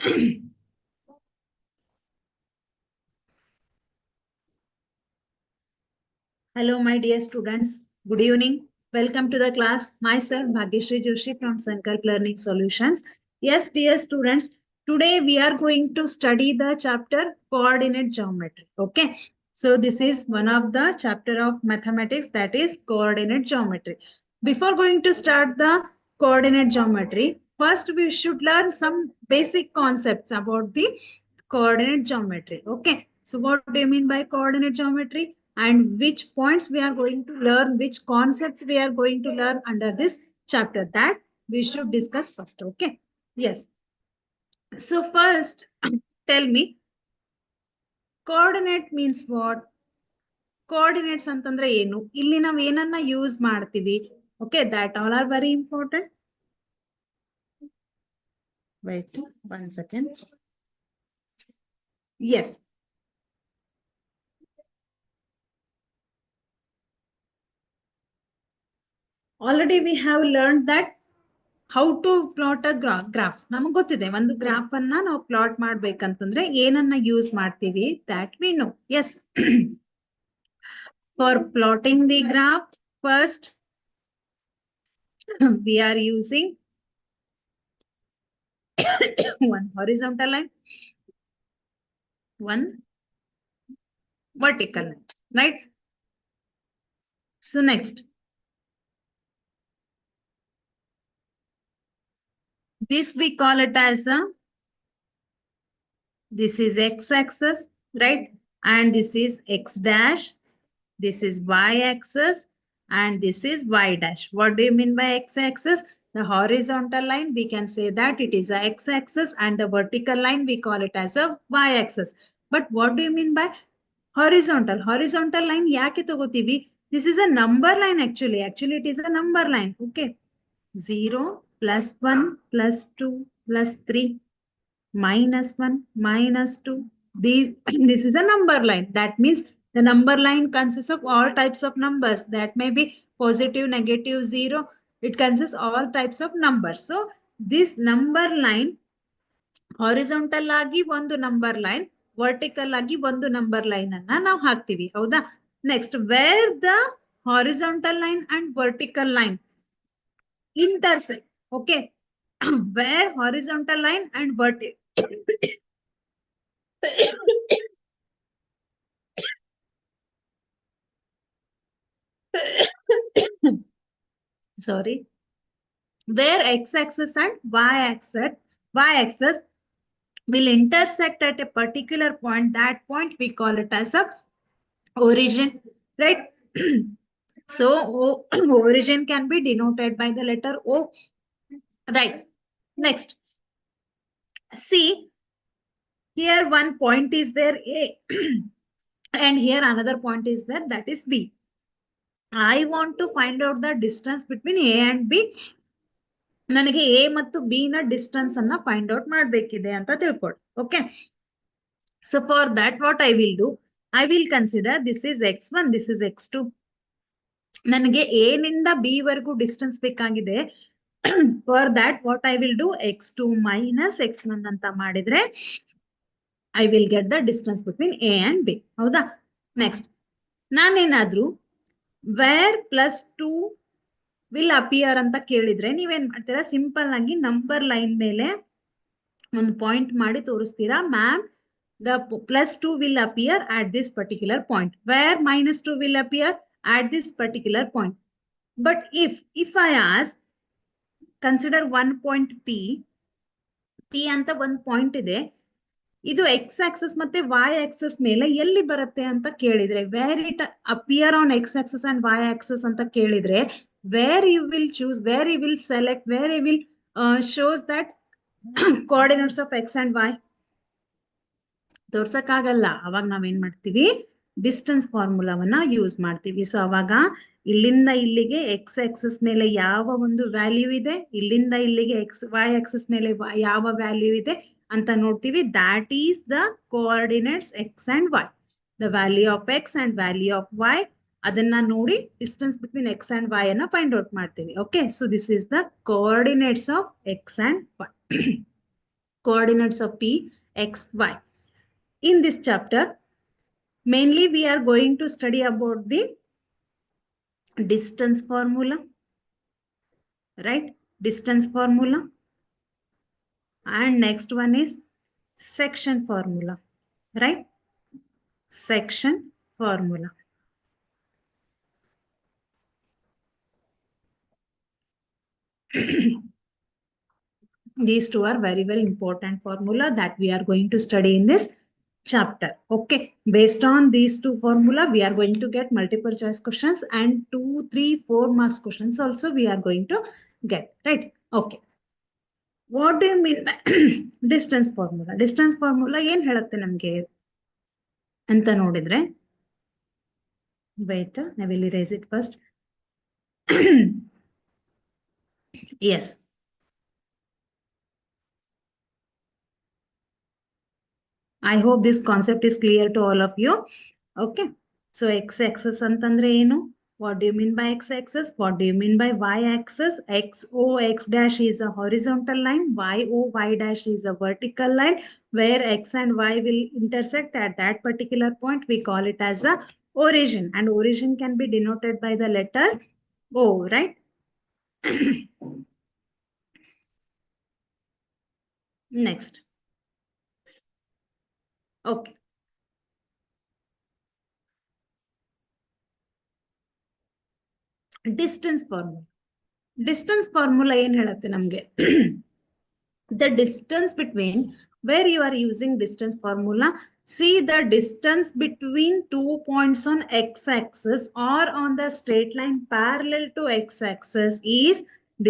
Hello, my dear students. Good evening. Welcome to the class. Myself, Bhagyashree Joshi from Sankalp Learning Solutions. Yes, dear students, today we are going to study the chapter coordinate geometry. Okay. So this is one of the chapter of mathematics, that is coordinate geometry. Before going to start the coordinate geometry, first we should learn some basic concepts about the coordinate geometry. Okay. So what do you mean by coordinate geometry? And which points we are going to learn, which concepts we are going to learn under this chapter, that we should discuss first. Okay. Yes. So first, tell me, coordinate means what? Coordinates ಅಂತಂದ್ರೆ ಏನು? ಇಲ್ಲಿ ನಾವು ಏನನ್ನ use ಮಾಡ್ತೀವಿ? Okay, that all are very important. Wait 1 second. Yes. Already we have learned that how to plot a graph. ನಮಗೆ ಗೊತ್ತಿದೆ, ಒಂದು graph ಅನ್ನ ನಾವು ಪ್ಲಾಟ್ ಮಾಡ್ಬೇಕಂತಂದ್ರೆ ಏನನ್ನ ಯೂಸ್ ಮಾಡ್ತೀವಿ, that we know. Yes. For plotting the graph, first we are using one horizontal line, one vertical line, right? So next, this we call it as this is x-axis, right? And this is x dash, this is y-axis, and this is y dash. What do you mean by x-axis? The horizontal line, we can say that it is a x-axis, and the vertical line, we call it as a y-axis. But what do you mean by horizontal? Horizontal line ಯಾಕೆ ತಗೋತೀವಿ? This is a number line actually. Actually, it is a number line. Okay. 0, plus 1, plus 2, plus 3, minus 1, minus 2. This is a number line. That means the number line consists of all types of numbers. That may be positive, negative, 0. It consists all types of numbers. So this number line, horizontal ಆಗಿ ಒಂದು number line, vertical ಆಗಿ ಒಂದು number line ಅನ್ನ ನಾವು ಹಾಕ್ತೀವಿ. ಹೌದಾ? Next, where the horizontal line and vertical line intersect. Okay. Where horizontal line and vertical sorry, where x-axis and y-axis will intersect at a particular point, that point we call it as a origin, right? So origin can be denoted by the letter O, right? Next, see, here one point is there, A, and here another point is there, that is B. I want to find out the distance between A and B. ನನಗೆ A ಮತ್ತು B ನ distance ಅನ್ನ find out ಮಾಡಬೇಕಿದೆ ಅಂತ ತಿಳ್ಕೊಳ್ಳಿ. Okay. So for that what I will do, I will consider this is x1, this is x2. ನನಗೆ A ನಿಂದ B ವರೆಗೂ ಡಿಸ್ಟೆನ್ಸ್ ಬೇಕಾಗಿದೆ. For that what I will do, x2 minus x1 ಅಂತ ಮಾಡಿದ್ರೆ I will get the distance between A and B. ಹೌದಾ? Next, ನಾನೇನಾದ್ರೂ where plus 2 will appear ಅಂತ ಕೇಳಿದ್ರೆ ನೀವೇನ್ ಮಾಡ್ತೀರಾ? ಸಿಂಪಲ್ ಆಗಿ ನಂಬರ್ ಲೈನ್ ಮೇಲೆ ಒಂದು ಪಾಯಿಂಟ್ ಮಾಡಿ ತೋರಿಸ್ತೀರಾ, ma'am the plus 2 will appear at this particular point, where minus 2 will appear at this particular point. But if I ask, consider one point P ಅಂತ ಒಂದು ಪಾಯಿಂಟ್ ಇದೆ, ಇದು x axis ಮತ್ತೆ y axis ಮೇಲೆ ಎಲ್ಲಿ ಬರುತ್ತೆ ಅಂತ ಕೇಳಿದ್ರೆ, where it appear on x axis and y axis ಅಂತ ಕೇಳಿದ್ರೆ, where you will choose, where you will select, where you will shows that coordinates of x and y. ತೋರ್ಸಕ್ಕಾಗಲ್ಲ. ಅವಾಗ ನಾವೇನ್ ಮಾಡ್ತೀವಿ? ಡಿಸ್ಟೆನ್ಸ್ ಫಾರ್ಮುಲಾವನ್ನ ಯೂಸ್ ಮಾಡ್ತೀವಿ. ಸೊ ಅವಾಗ ಇಲ್ಲಿಂದ ಇಲ್ಲಿಗೆ ಎಕ್ಸ್ ಆಕ್ಸಿಸ್ ಮೇಲೆ ಯಾವ ಒಂದು ವ್ಯಾಲ್ಯೂ ಇದೆ, ಇಲ್ಲಿಂದ ಇಲ್ಲಿಗೆ ವೈ ಆಕ್ಸಿಸ್ ಮೇಲೆ ಯಾವ ವ್ಯಾಲ್ಯೂ ಇದೆ ಅಂತ ನೋಡ್ತೀವಿ. That is the coordinates X and Y. The value of X and value of Y, ಅದನ್ನ ನೋಡಿ distance between X and Y ಅನ್ನ ಫೈಂಡ್ ಔಟ್ ಮಾಡ್ತೀವಿ. Okay. So this is the coordinates of X and Y. coordinates of P, X, Y. In this chapter, mainly we are going to study about the distance formula, right? Distance formula. And next one is section formula, right? Section formula. These two are very, very important formula that we are going to study in this chapter. Okay. Based on these two formula, we are going to get multiple choice questions and 2, 3, 4 marks questions also we are going to get, right? Okay. What do you mean by distance formula? Distance formula ಏನ್ ಹೇಳುತ್ತೆ ನಮಗೆ ಅಂತ ನೋಡಿದ್ರೆ, wait, I will erase it first. Yes. I hope this concept is clear to all of you. Okay. So x-axis ಅಂತಂದ್ರೆ ಏನು? What do you mean by x-axis? What do you mean by y-axis? X dash is a horizontal line. Y dash is a vertical line. Where x and y will intersect at that particular point, we call it as a origin. And origin can be denoted by the letter O, right? Next. Okay. Distance formula. Distance formula ಏನ್ ಹೇಳುತ್ತೆ ನಮಗೆ? The distance between, where you are using distance formula, see the distance between 2 points on x-axis or on the straight line parallel to x-axis is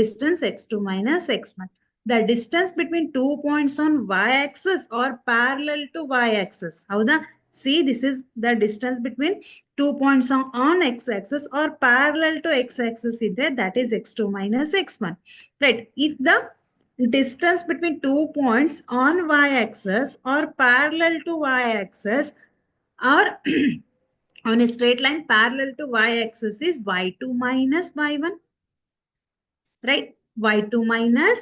distance x2 minus x1. The distance between 2 points on y-axis or parallel to y-axis. Howda? See, this is the distance between 2 points on x-axis or parallel to x-axis. That is x2 minus x1. Right. If the distance between 2 points on y-axis or parallel to y-axis or on a straight line parallel to y-axis is y2 minus y1, right? y2 minus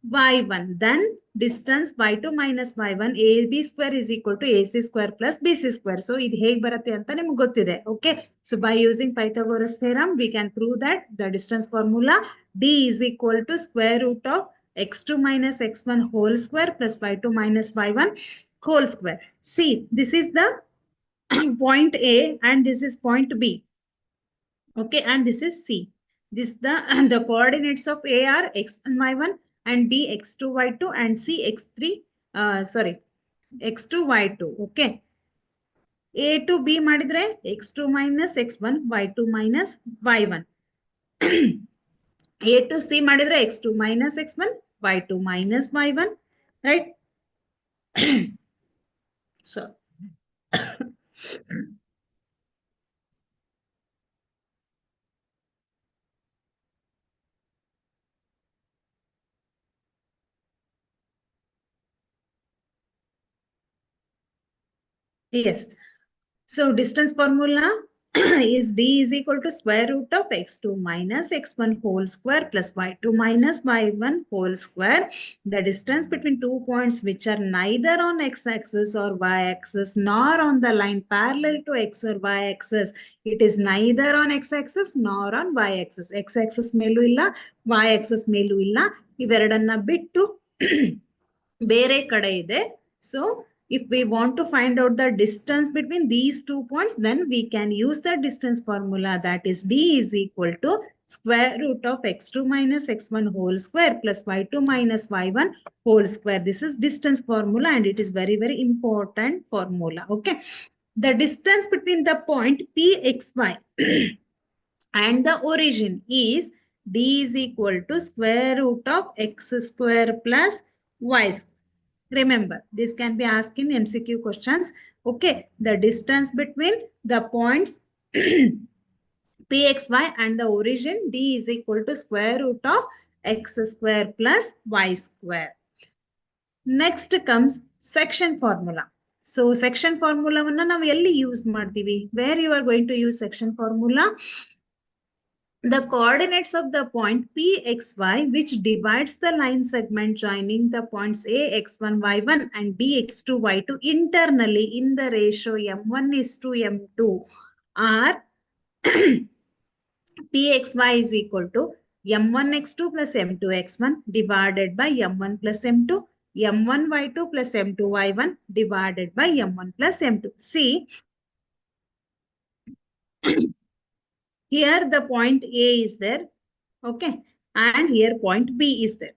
y1. Then distance y2 minus y1, ab square is equal to ac square plus bc square. So ಇದು ಹೇಗೆ ಬರುತ್ತೆ ಅಂತ ನಿಮಗೆ ಗೊತ್ತಿದೆ. Okay. So by using Pythagoras theorem, we can prove that the distance formula d is equal to square root of x2 minus x1 whole square plus y2 minus y1 whole square. See, this is the point A and this is point B. Okay, and this is C. This the coordinates of A are x1 y1 and B x2 y2 and C x3 x2 y2. Okay. A to B ಮಾಡಿದ್ರೆ x2 minus x1 y2 minus y1. A to C ಮಾಡಿದ್ರೆ x2 minus x1 y2 minus y1, right? So yes. So distance formula is d is equal to square root of x2 minus x1 whole square plus y2 minus y1 whole square. The distance between 2 points which are neither on x-axis or y-axis nor on the line parallel to x or y-axis. It is neither on x-axis nor on y-axis. X-axis ಮೇಲೂ ಇಲ್ಲ, y-axis ಮೇಲೂ ಇಲ್ಲ. ಇವೆರಡನ್ನ ಬಿಟ್ಟು ಬೇರೆ ಕಡೆ ಇದೆ. So if we want to find out the distance between these 2 points, then we can use the distance formula, that is d is equal to square root of x2 minus x1 whole square plus y2 minus y1 whole square. This is distance formula and it is very, very important formula. Okay. The distance between the point Pxy and the origin is d is equal to square root of x square plus y square. Remember, this can be asked in MCQ questions. Okay, the distance between the points Pxy and the origin d is equal to square root of x square plus y square. Next comes section formula. So section formula ನಾವು ಎಲ್ಲಿ use ಮಾಡ್ತೀವಿ? Where you are going to use section formula? the coordinates of the point PXY, which divides the line segment joining the points A, X1, Y1 and B, X2, Y2 internally in the ratio M1 is to M2 are PXY is equal to M1X2 plus M2X1 divided by M1 plus M2, M1Y2 plus M2Y1 divided by M1 plus M2. See, here the point A is there, okay, and here point B is there.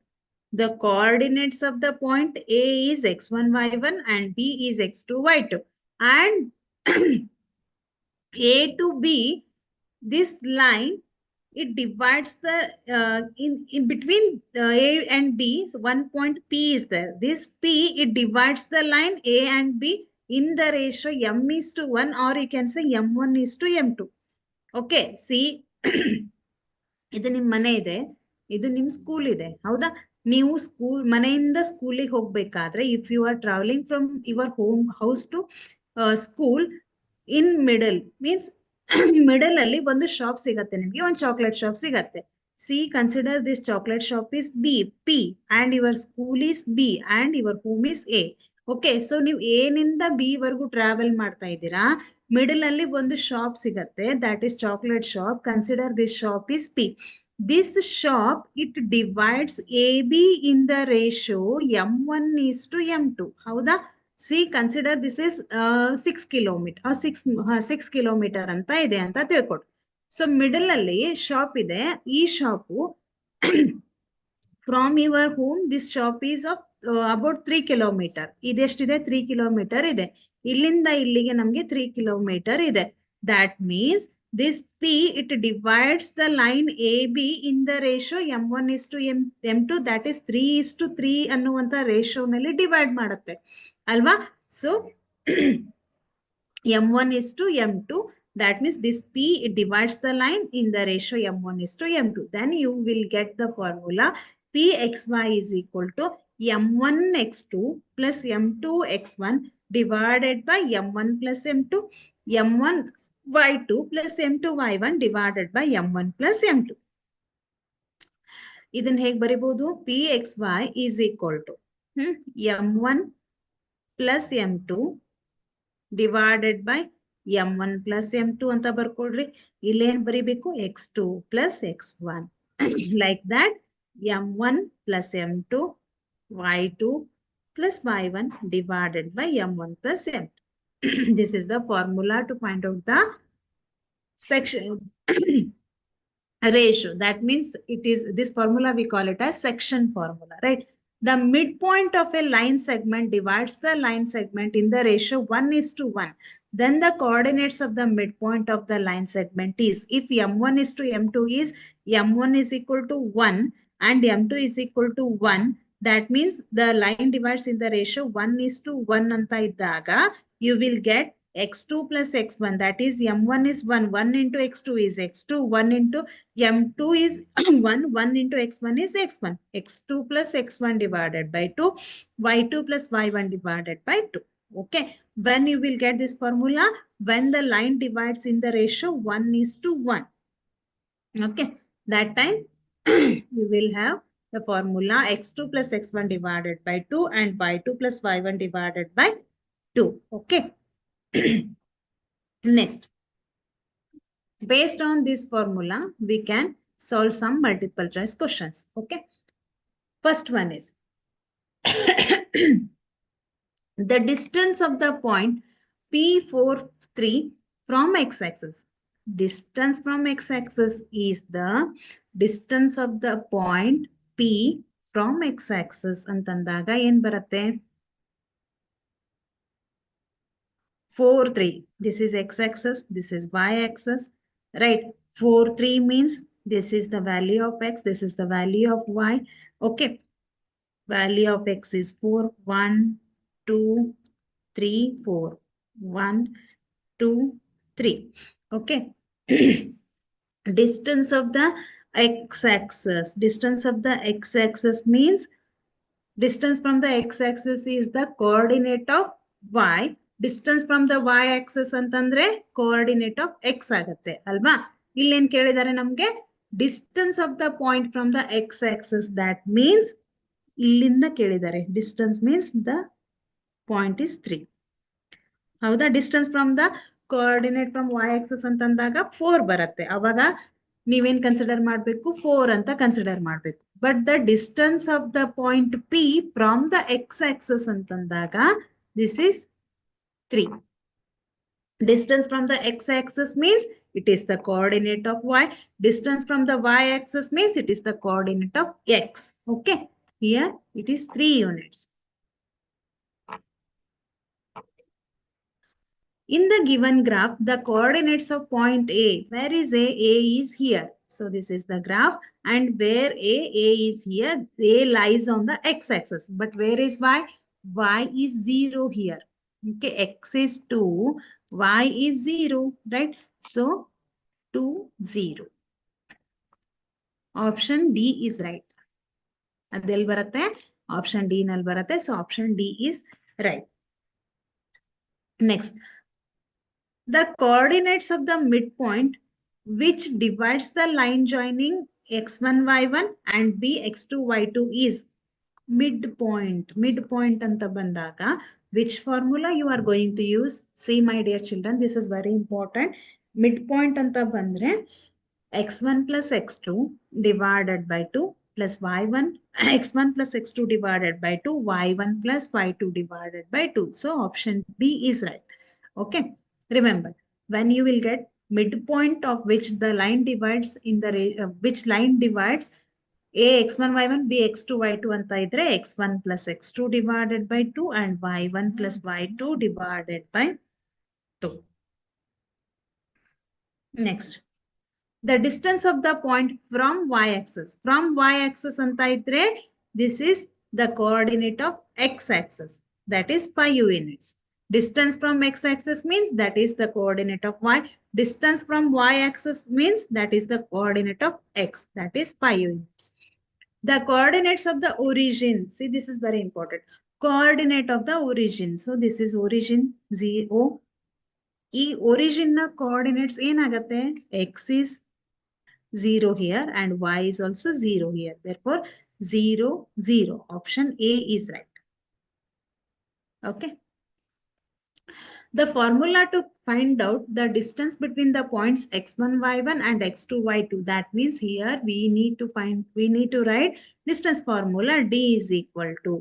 The coordinates of the point A is x1, y1 and B is x2, y2. And A to B, this line, it divides the, in between A and B, so one point P is there. This P, it divides the line A and B in the ratio M is to 1, or you can say M1 is to M2. Okay, see, ಇದು ನಿಮ್ ಮನೆ ಇದೆ, ಇದು ನಿಮ್ school ಇದೆ, ಹೌದಾ? ನೀವು school, ಮನೆಯಿಂದ ಸ್ಕೂಲಿಗೆ ಹೋಗ್ಬೇಕಾದ್ರೆ, if you are travelling from your home house to school, in middle means middle ಅಲ್ಲಿ ಒಂದು ಶಾಪ್ ಸಿಗತ್ತೆ ನಿಮ್ಗೆ, ಒಂದು ಚಾಕ್ಲೇಟ್ ಶಾಪ್ ಸಿಗತ್ತೆ. See, consider this chocolate shop is B, P, and your school is B and your home is A. Okay, so ನೀವು A ನಿಂದ B ವರೆಗೂ travel ಮಾಡ್ತಾ ಇದ್ದೀರಾ, ಮಿಡಲ್ ಅಲ್ಲಿ ಒಂದು ಶಾಪ್ ಸಿಗತ್ತೆ, that is chocolate shop. Consider this shop is P. This shop, it divides A B in the ratio M1 is to M2. ಹೌದಾ? See, consider this is 6 kilometre, 6 kilometre ಅಂತ ಇದೆ ಅಂತ ತಿಳ್ಕೊಡು. ಸೊ ಮಿಡಲ್ ಅಲ್ಲಿ shop ಇದೆ, ಈ shop from your home this shop is of about 3 kilometre. ಇದೆಷ್ಟಿದೆ? 3 kilometre ಇದೆ. ಇಲ್ಲಿಂದ ಇಲ್ಲಿಗೆ ನಮ್ಗೆ 3 ಕಿಲೋಮೀಟರ್ ಇದೆ. That means this P, it divides the line AB in the ratio M1 is to M2, that is 3 is to 3 ಅನ್ನುವಂತ ratio ನಲ್ಲಿ divide ಮಾಡುತ್ತೆ ಅಲ್ವಾ? So M1 is to M2, that means this P, it divides the line in the ratio M1 is to M2. Then you will get the formula PXY is equal to M1X2 plus M2X1 divided by M1 plus M2, M1Y2 plus M2Y1 divided by M1 plus M2. ಇದನ್ನ ಹೇಗೆ ಬರಿಬಹುದು? PXY is equal to M1 plus M2 divided by M1 plus M2 ಅಂತ ಬರ್ಕೊಡ್ರಿ. ಇಲ್ಲೇನ್ ಬರಿಬೇಕು? X2 plus X1 like that. M1 plus M2 Y2 plus Y1 divided by M1 plus M2. This is the formula to find out the section ratio. That means it is, this formula we call it as section formula, right? The midpoint of a line segment divides the line segment in the ratio 1 is to 1. Then the coordinates of the midpoint of the line segment is, if M1 is to M2 is M1 is equal to 1 and M2 is equal to 1. That means the line divides in the ratio 1 is to 1 anta iddaga, you will get x2 plus x1, that is M1 is 1, 1 into x2 is x2, 1 into M2 is 1, 1 into x1 is x1, x2 plus x1 divided by 2, y2 plus y1 divided by 2. Okay, when you will get this formula? When the line divides in the ratio 1 is to 1. Okay, that time you will have the formula x2 plus x1 divided by 2 and y2 plus y1 divided by 2. Okay. Next, based on this formula, we can solve some multiple choice questions. Okay. First one is the distance of the point P43 from x-axis. Distance from x-axis is the distance of the point P from x-axis. ಅಂತಂದಾಗ ಏನ್ ಬರುತ್ತೆ? 4, 3. This is x-axis, this is y-axis, right? 4, 3 means this is the value of x, this is the value of y. Okay. Value of x is 4, 1, 2, 3, 4. 1, 2, 3. Okay. Distance of the x-axis. Distance of the x-axis means distance from the x-axis is the coordinate of y. Distance from the y-axis ಅಂತಂದ್ರೆ coordinate of x ಆಗುತ್ತೆ ಅಲ್ವಾ? ಇಲ್ಲೇನ್ ಕೇಳಿದಾರೆ ನಮ್ಗೆ? distance of the point from the x-axis. That means ಇಲ್ಲಿಂದ ಕೇಳಿದ್ದಾರೆ. Distance means the point is 3. ಹೌದಾ? Distance from the coordinate from y Axis ಅಂತಂದಾಗ 4 ಬರುತ್ತೆ. ಅವಾಗ ನೀವೇನ್ ಕನ್ಸಿಡರ್ ಮಾಡಬೇಕು? 4 ಅಂತ ಕನ್ಸಿಡರ್ ಮಾಡಬೇಕು. But the distance of the point P from the X Axis ಅಂತಂದಾಗ this is 3. Distance from the x-axis means it is the coordinate of y. Distance from the y-axis means it is the coordinate of x. Okay. Here it is 3 units. In the given graph, the coordinates of point A, where is A? A is here. So this is the graph, and where A is here, A lies on the x-axis. But where is Y? Y is 0 here. Okay, x is 2, y is 0, right? So 2, 0. Option D is right. ಅದೆಲ್ಲಿ ಬರುತ್ತೆ? Option D ನಲ್ಲಿ ಬರುತ್ತೆ. So option D is right. Next, the coordinates of the midpoint which divides the line joining x1, y1 and b, x2, y2 is midpoint. Midpoint anta bandaga, which formula you are going to use? See, my dear children, this is very important. Midpoint anta bandre x1 plus x2 divided by 2 plus y1, x1 plus x2 divided by 2, y1 plus y2 divided by 2. So option B is right. Okay. Remember, when you will get midpoint of which the line divides in the which line divides A x1 y1 B x2 y2 anta idre x1 plus x2 divided by 2 and y1 plus y2 divided by 2. Next, the distance of the point from y-axis. From y-axis anta idre, this is the coordinate of x-axis. That is pi units. Distance from x-axis means that is the coordinate of y. Distance from y-axis means that is the coordinate of x. That is pi units. The coordinates of the origin. See, this is very important. Coordinate of the origin. So this is origin 0. ಈ origin na coordinates ಏನಾಗತ್ತೆ? X is 0 here and y is also 0 here. Therefore, 0, 0. Option A is right. Okay. The formula to find out the distance between the points x1, y1 and x2, y2. That means here we need to write distance formula. D is equal to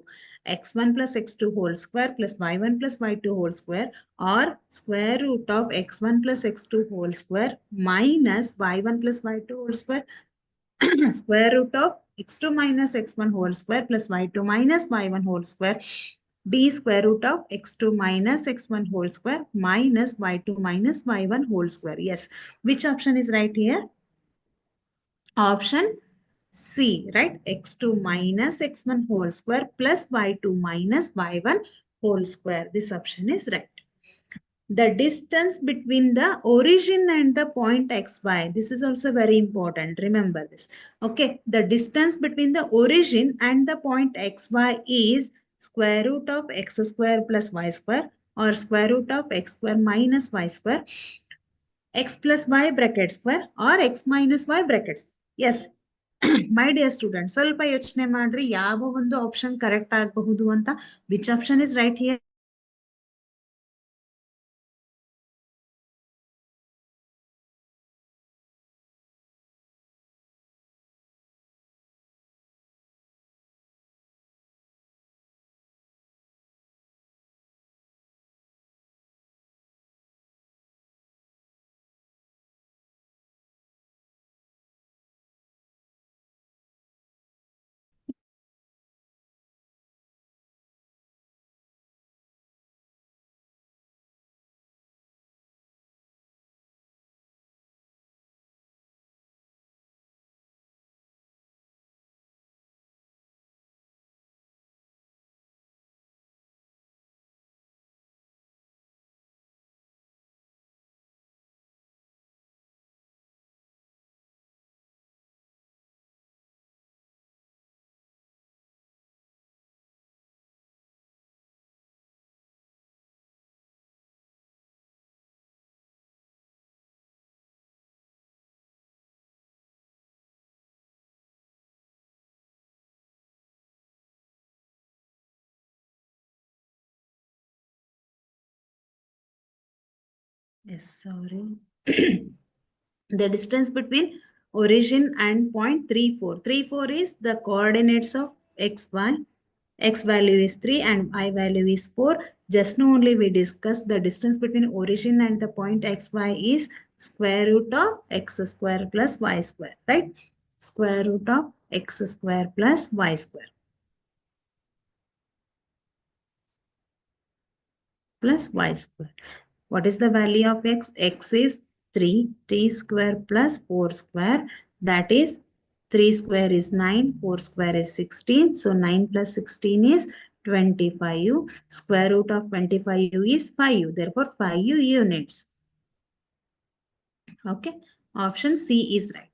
x1 plus x2 whole square plus y1 plus y2 whole square, or square root of x1 plus x2 whole square minus y1 plus y2 whole square square root of x2 minus x1 whole square plus y2 minus y1 whole square, d square root of x2 minus x1 whole square minus y2 minus y1 whole square. Yes. Which option is right here? Option C, right? x2 minus x1 whole square plus y2 minus y1 whole square. This option is right. The distance between the origin and the point xy. This is also very important. Remember this. Okay. The distance between the origin and the point xy is square root of x square plus y square, or square root of x square minus y square, x plus y bracket square, or x minus y bracket square. Yes. My dear students, ಸ್ವಲ್ಪ ಯೋಚನೆ ಮಾಡ್ರಿ ಯಾವ ಒಂದು option correct ಆಗಬಹುದು ಅಂತ. Which option is right here? Yes, sorry. The distance between origin and point 3, 4. 3, 4 is the coordinates of x, y. X value is 3 and y value is 4. Just now only we discussed the distance between origin and the point x, y is square root of x square plus y square, right? Square root of x square plus y square. Plus y square. What is the value of x? X is 3. 3 square plus 4 square. That is 3 square is 9. 4 square is 16. So 9 plus 16 is 25. Square root of 25 is 5. Therefore 5 units. Okay. Option C is right.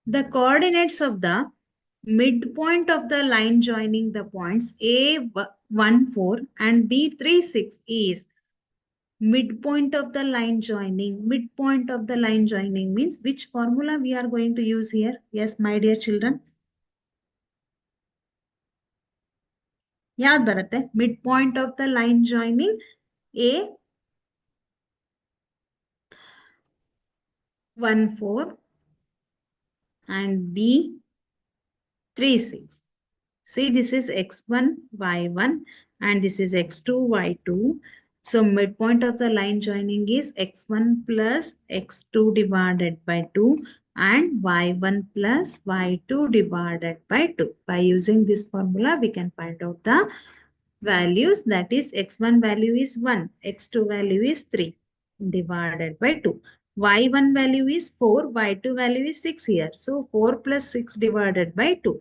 The coordinates of the midpoint of the line joining the points A14 and B36 is midpoint of the line joining. Midpoint of the line joining means which formula we are going to use here? Yes, my dear children. याद बरते midpoint of the line joining A14 and B36. See, this is x1, y1 and this is x2, y2. So midpoint of the line joining is x1 plus x2 divided by 2 and y1 plus y2 divided by 2. By using this formula, we can find out the values. That is x1 value is 1, x2 value is 3 divided by 2. Y1 value is 4, y2 value is 6 here. So 4 plus 6 divided by 2.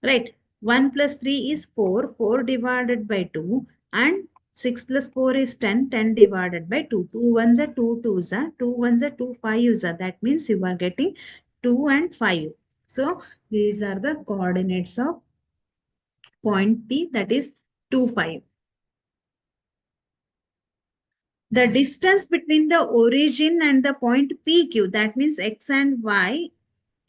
Right. 1 plus 3 is 4. 4 divided by 2. And 6 plus 4 is 10. 10 divided by 2. 2 ones are 2 twos are. 2 ones are 2 fives are. That means you are getting 2 and 5. So these are the coordinates of point P, that is 2, 5. The distance between the origin and the point PQ, that means x and y,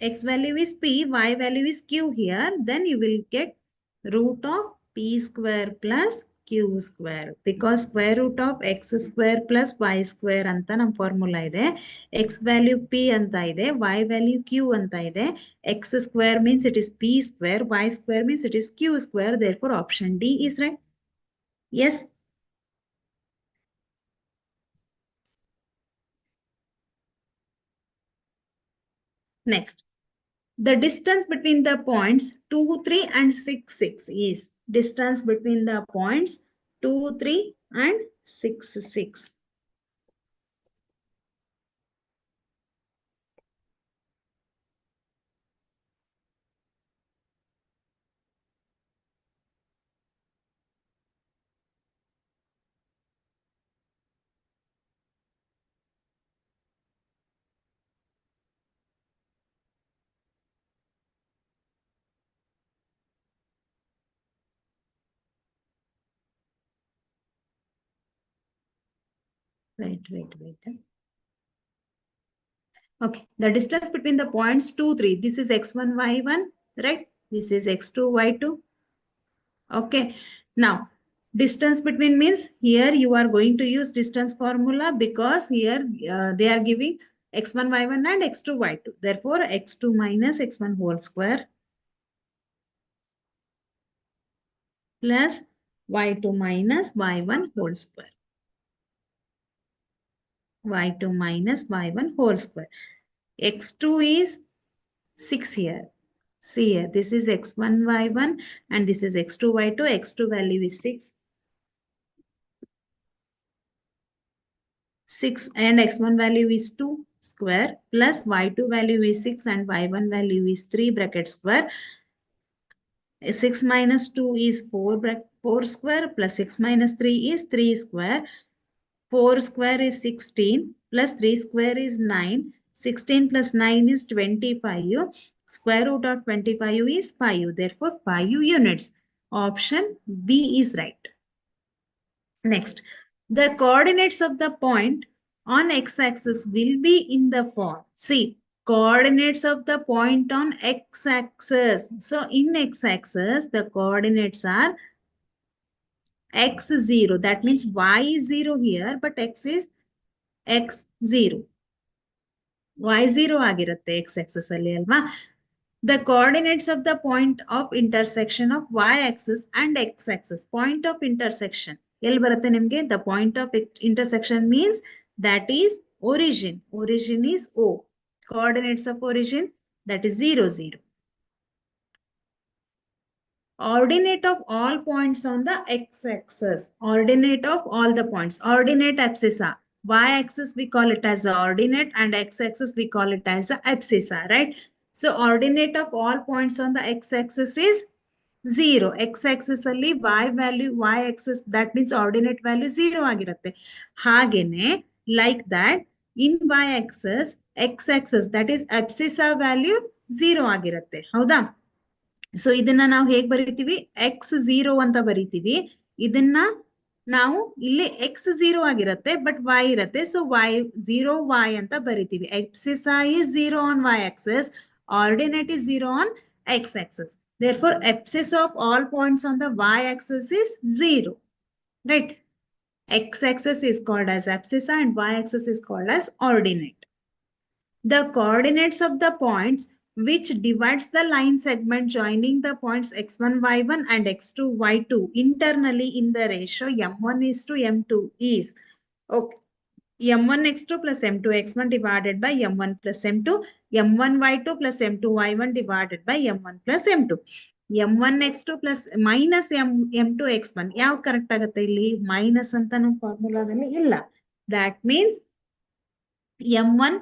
x value is P, y value is Q here, then you will get root of P square plus Q square. Because square root of x square plus y square anta nam formula ide. X value P anta ide, y value Q anta ide. X square means it is P square, y square means it is Q square. Therefore option D is right. Yes. Next. The distance between the points 2, 3 and 6, 6 is distance between the points 2, 3 and 6, 6. Wait. Okay, the distance between the points 2, 3. This is x1, y1, right? This is x2, y2. Okay, now distance between means here you are going to use distance formula because here they are giving x1, y1 and x2, y2. Therefore, x2 minus x1 whole square plus y2 minus y1 whole square. Y2 minus y1 whole square. X2 is 6 here. See here, this is x1, y1 and this is x2, y2. X2 value is 6. 6 and x1 value is 2 square plus y2 value is 6 and y1 value is 3 bracket square. 6 minus 2 is 4 square plus 6 minus 3 is 3 square. 4 square is 16 plus 3 square is 9. 16 plus 9 is 25. Square root of 25 is 5. Therefore, 5 units. Option B is right. Next, the coordinates of the point on x-axis will be in the form. See, coordinates of the point on x-axis. So, in x-axis, the coordinates are x0. That means y is 0 here, but x is x0. y0 ಆಗಿರುತ್ತೆ x axis ಅಲ್ಲಿ ಅಲ್ವಾ? The coordinates of the point of intersection of y-axis and x-axis. Point of intersection. ಎಲ್ಲಿ ಬರುತ್ತೆ ನಿಮಗೆ? The point of intersection means that is origin. Origin is O. Coordinates of origin, that is 0, 0. Ordinate of all points on the x-axis. Ordinate of all the points. Ordinate abscissa. Y-axis we call it as the ordinate and x-axis we call it as the abscissa, right? So ordinate of all points on the x-axis is 0. X-axis ಅಲ್ಲಿ y value, y-axis, that means ordinate value 0 ಆಗಿರುತ್ತೆ. ಹಾಗೇನೆ like that in y-axis, x-axis, that is abscissa value 0 ಆಗಿರುತ್ತೆ. ಹೌದಾ? So ಇದನ್ನ ನಾವು ಹೇಗ್ ಬರೀತೀವಿ? x0 ಅಂತ ಬರೀತೀವಿ. ಇದನ್ನ ನಾವು ಇಲ್ಲಿ x0 ಆಗಿರುತ್ತೆ ಬಟ್ y ಇರುತ್ತೆ. ಸೊ y0y ಅಂತ ಬರೀತೀವಿ. Abscissa is 0 on y-axis. Ordinate is 0 on x-axis. Therefore, abscissa of all points on the y-axis is 0. Right? X-axis is called as abscissa and y-axis is called as ordinate. The coordinates of the points which divides the line segment joining the points x1, y1 and x2, y2 internally in the ratio m1 is to m2 is, okay, m1 x2 plus m2 x1 divided by m1 plus m2, m1 y2 plus m2 y1 divided by m1 plus m2. m1 x2 plus minus m2 x1 ಯಾವ್ದು correct ಆಗುತ್ತೆ ಇಲ್ಲಿ? Minus ಅಂತ ನಮ್ಮ ಫಾರ್ಮುಲಾದಲ್ಲಿ ಇಲ್ಲ. That means m1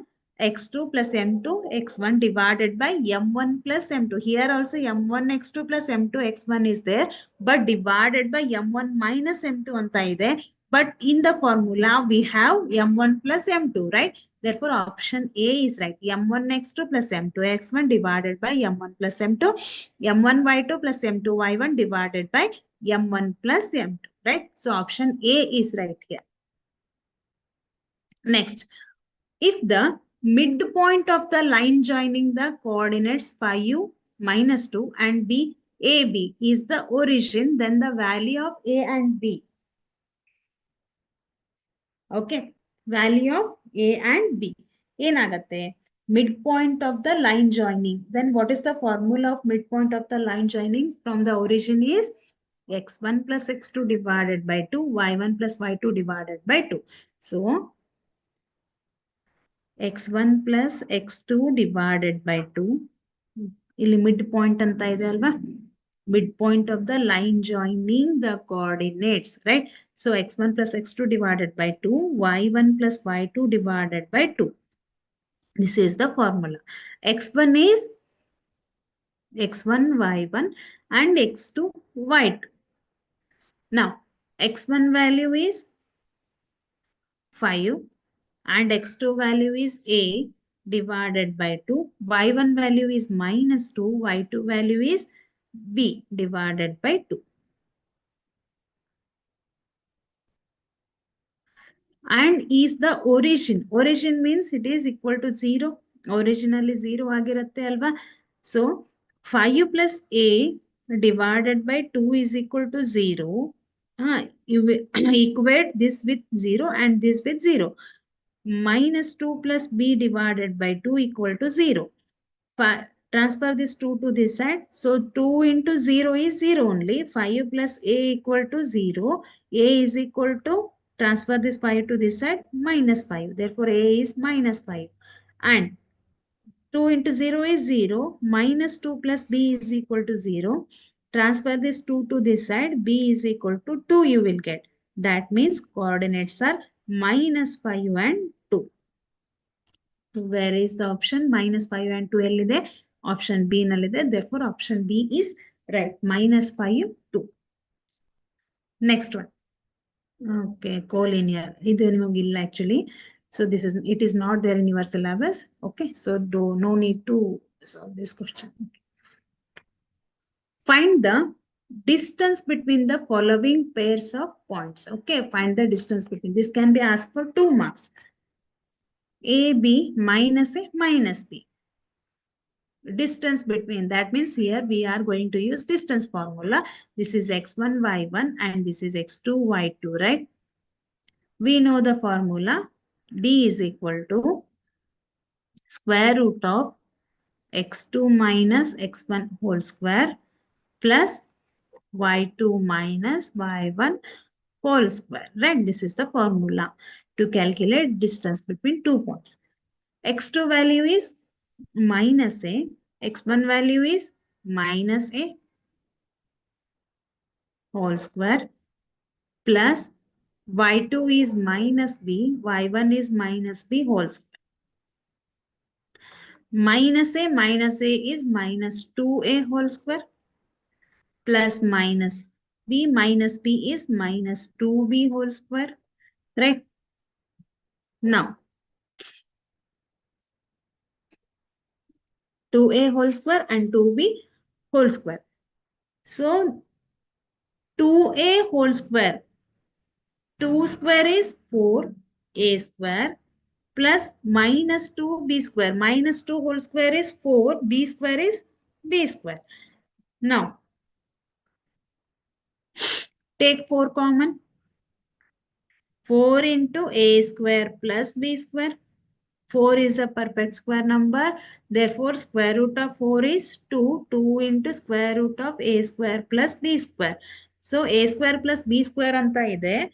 x2 plus m2 x1 divided by m1 plus m2. Here also m1 x2 plus m2 x1 is there, but divided by m1 minus m2 anta ide. But in the formula we have m1 plus m2, right? Therefore option A is right. m1 x2 plus m2 x1 divided by m1 plus m2, m1 y2 plus m2 y1 divided by m1 plus m2, right? So option A is right here. Next, if the midpoint of the line joining the coordinates pi u minus 2 and b, AB is the origin, then the value of A and B. Okay, value of A and B. ಏನಾಗತ್ತೆ? Midpoint of the line joining. Then what is the formula of midpoint of the line joining from the origin is x1 plus x2 divided by 2, y1 plus y2 divided by 2. So x1 plus x2 divided by 2. ಇಲ್ಲಿ mid point ಅಂತ ಇದೆ ಅಲ್ವಾ? midpoint of the line joining the coordinates, right? So x1 plus x2 divided by 2, y1 plus y2 divided by 2. This is the formula. x1 is x1 y1 and x2 y2. Now x1 value is 5 and x2 value is A divided by 2. y1 value is minus 2. y2 value is B divided by 2. And is the origin. Origin means it is equal to 0. Originally 0 ಆಗಿರುತ್ತೆ ಅಲ್ವಾ? So 5 plus A divided by 2 is equal to 0. You equate this with 0 and this with 0. Minus 2 plus b divided by 2 equal to 0. Transfer this 2 to this side. So 2 into 0 is 0 only. 5 plus a equal to 0. A is equal to, transfer this 5 to this side, minus 5. Therefore a is minus 5. And 2 into 0 is 0. Minus 2 plus b is equal to 0. Transfer this 2 to this side. B is equal to 2 you will get. That means coordinates are minus 5 and 2. Where is the option? Minus 5 and 2 ಎಲ್ಲಿದೆ? Option B ನಲ್ಲಿದೆ. Therefore option B is right. Minus 5, 2. Next one. Okay, collinear. ಇದು ನಿಮಗಿಲ್ಲ actually. So this is, it is not there in your syllabus. Okay, so no need to solve this question. Okay. Find the distance between the following pairs of points. Okay, find the distance between. This can be asked for 2 marks. AB minus A minus B. distance between. That means here we are going to use distance formula. This is x1, y1 and this is x2, y2, right? We know the formula. D is equal to square root of x2 minus x1 whole square plus y2 minus y1 whole square, right? This is the formula to calculate distance between 2 points. X2 value is minus a, x1 value is minus a whole square plus y2 is minus b, y1 is minus b whole square. Minus a is minus 2a whole square plus minus b is minus 2b whole square, right? Now, 2a whole square and 2b whole square. So, 2a whole square, 2 square is 4a square plus minus 2b square. Minus 2 whole square is 4, b square is b square. Now, take 4 common. 4 into a square plus b square. 4 is a perfect square number. Therefore, square root of 4 is 2. 2 into square root of a square plus b square. So, a square plus b square anta ide.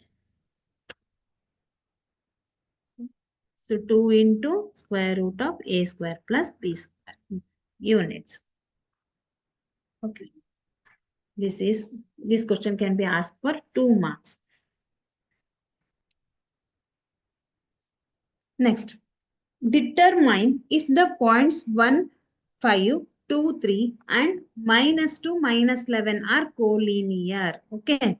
So, 2 into square root of a square plus b square units. Okay. This question can be asked for 2 marks. Next, determine if the points 1, 5, 2, 3 and minus 2, minus 11 are collinear. Okay.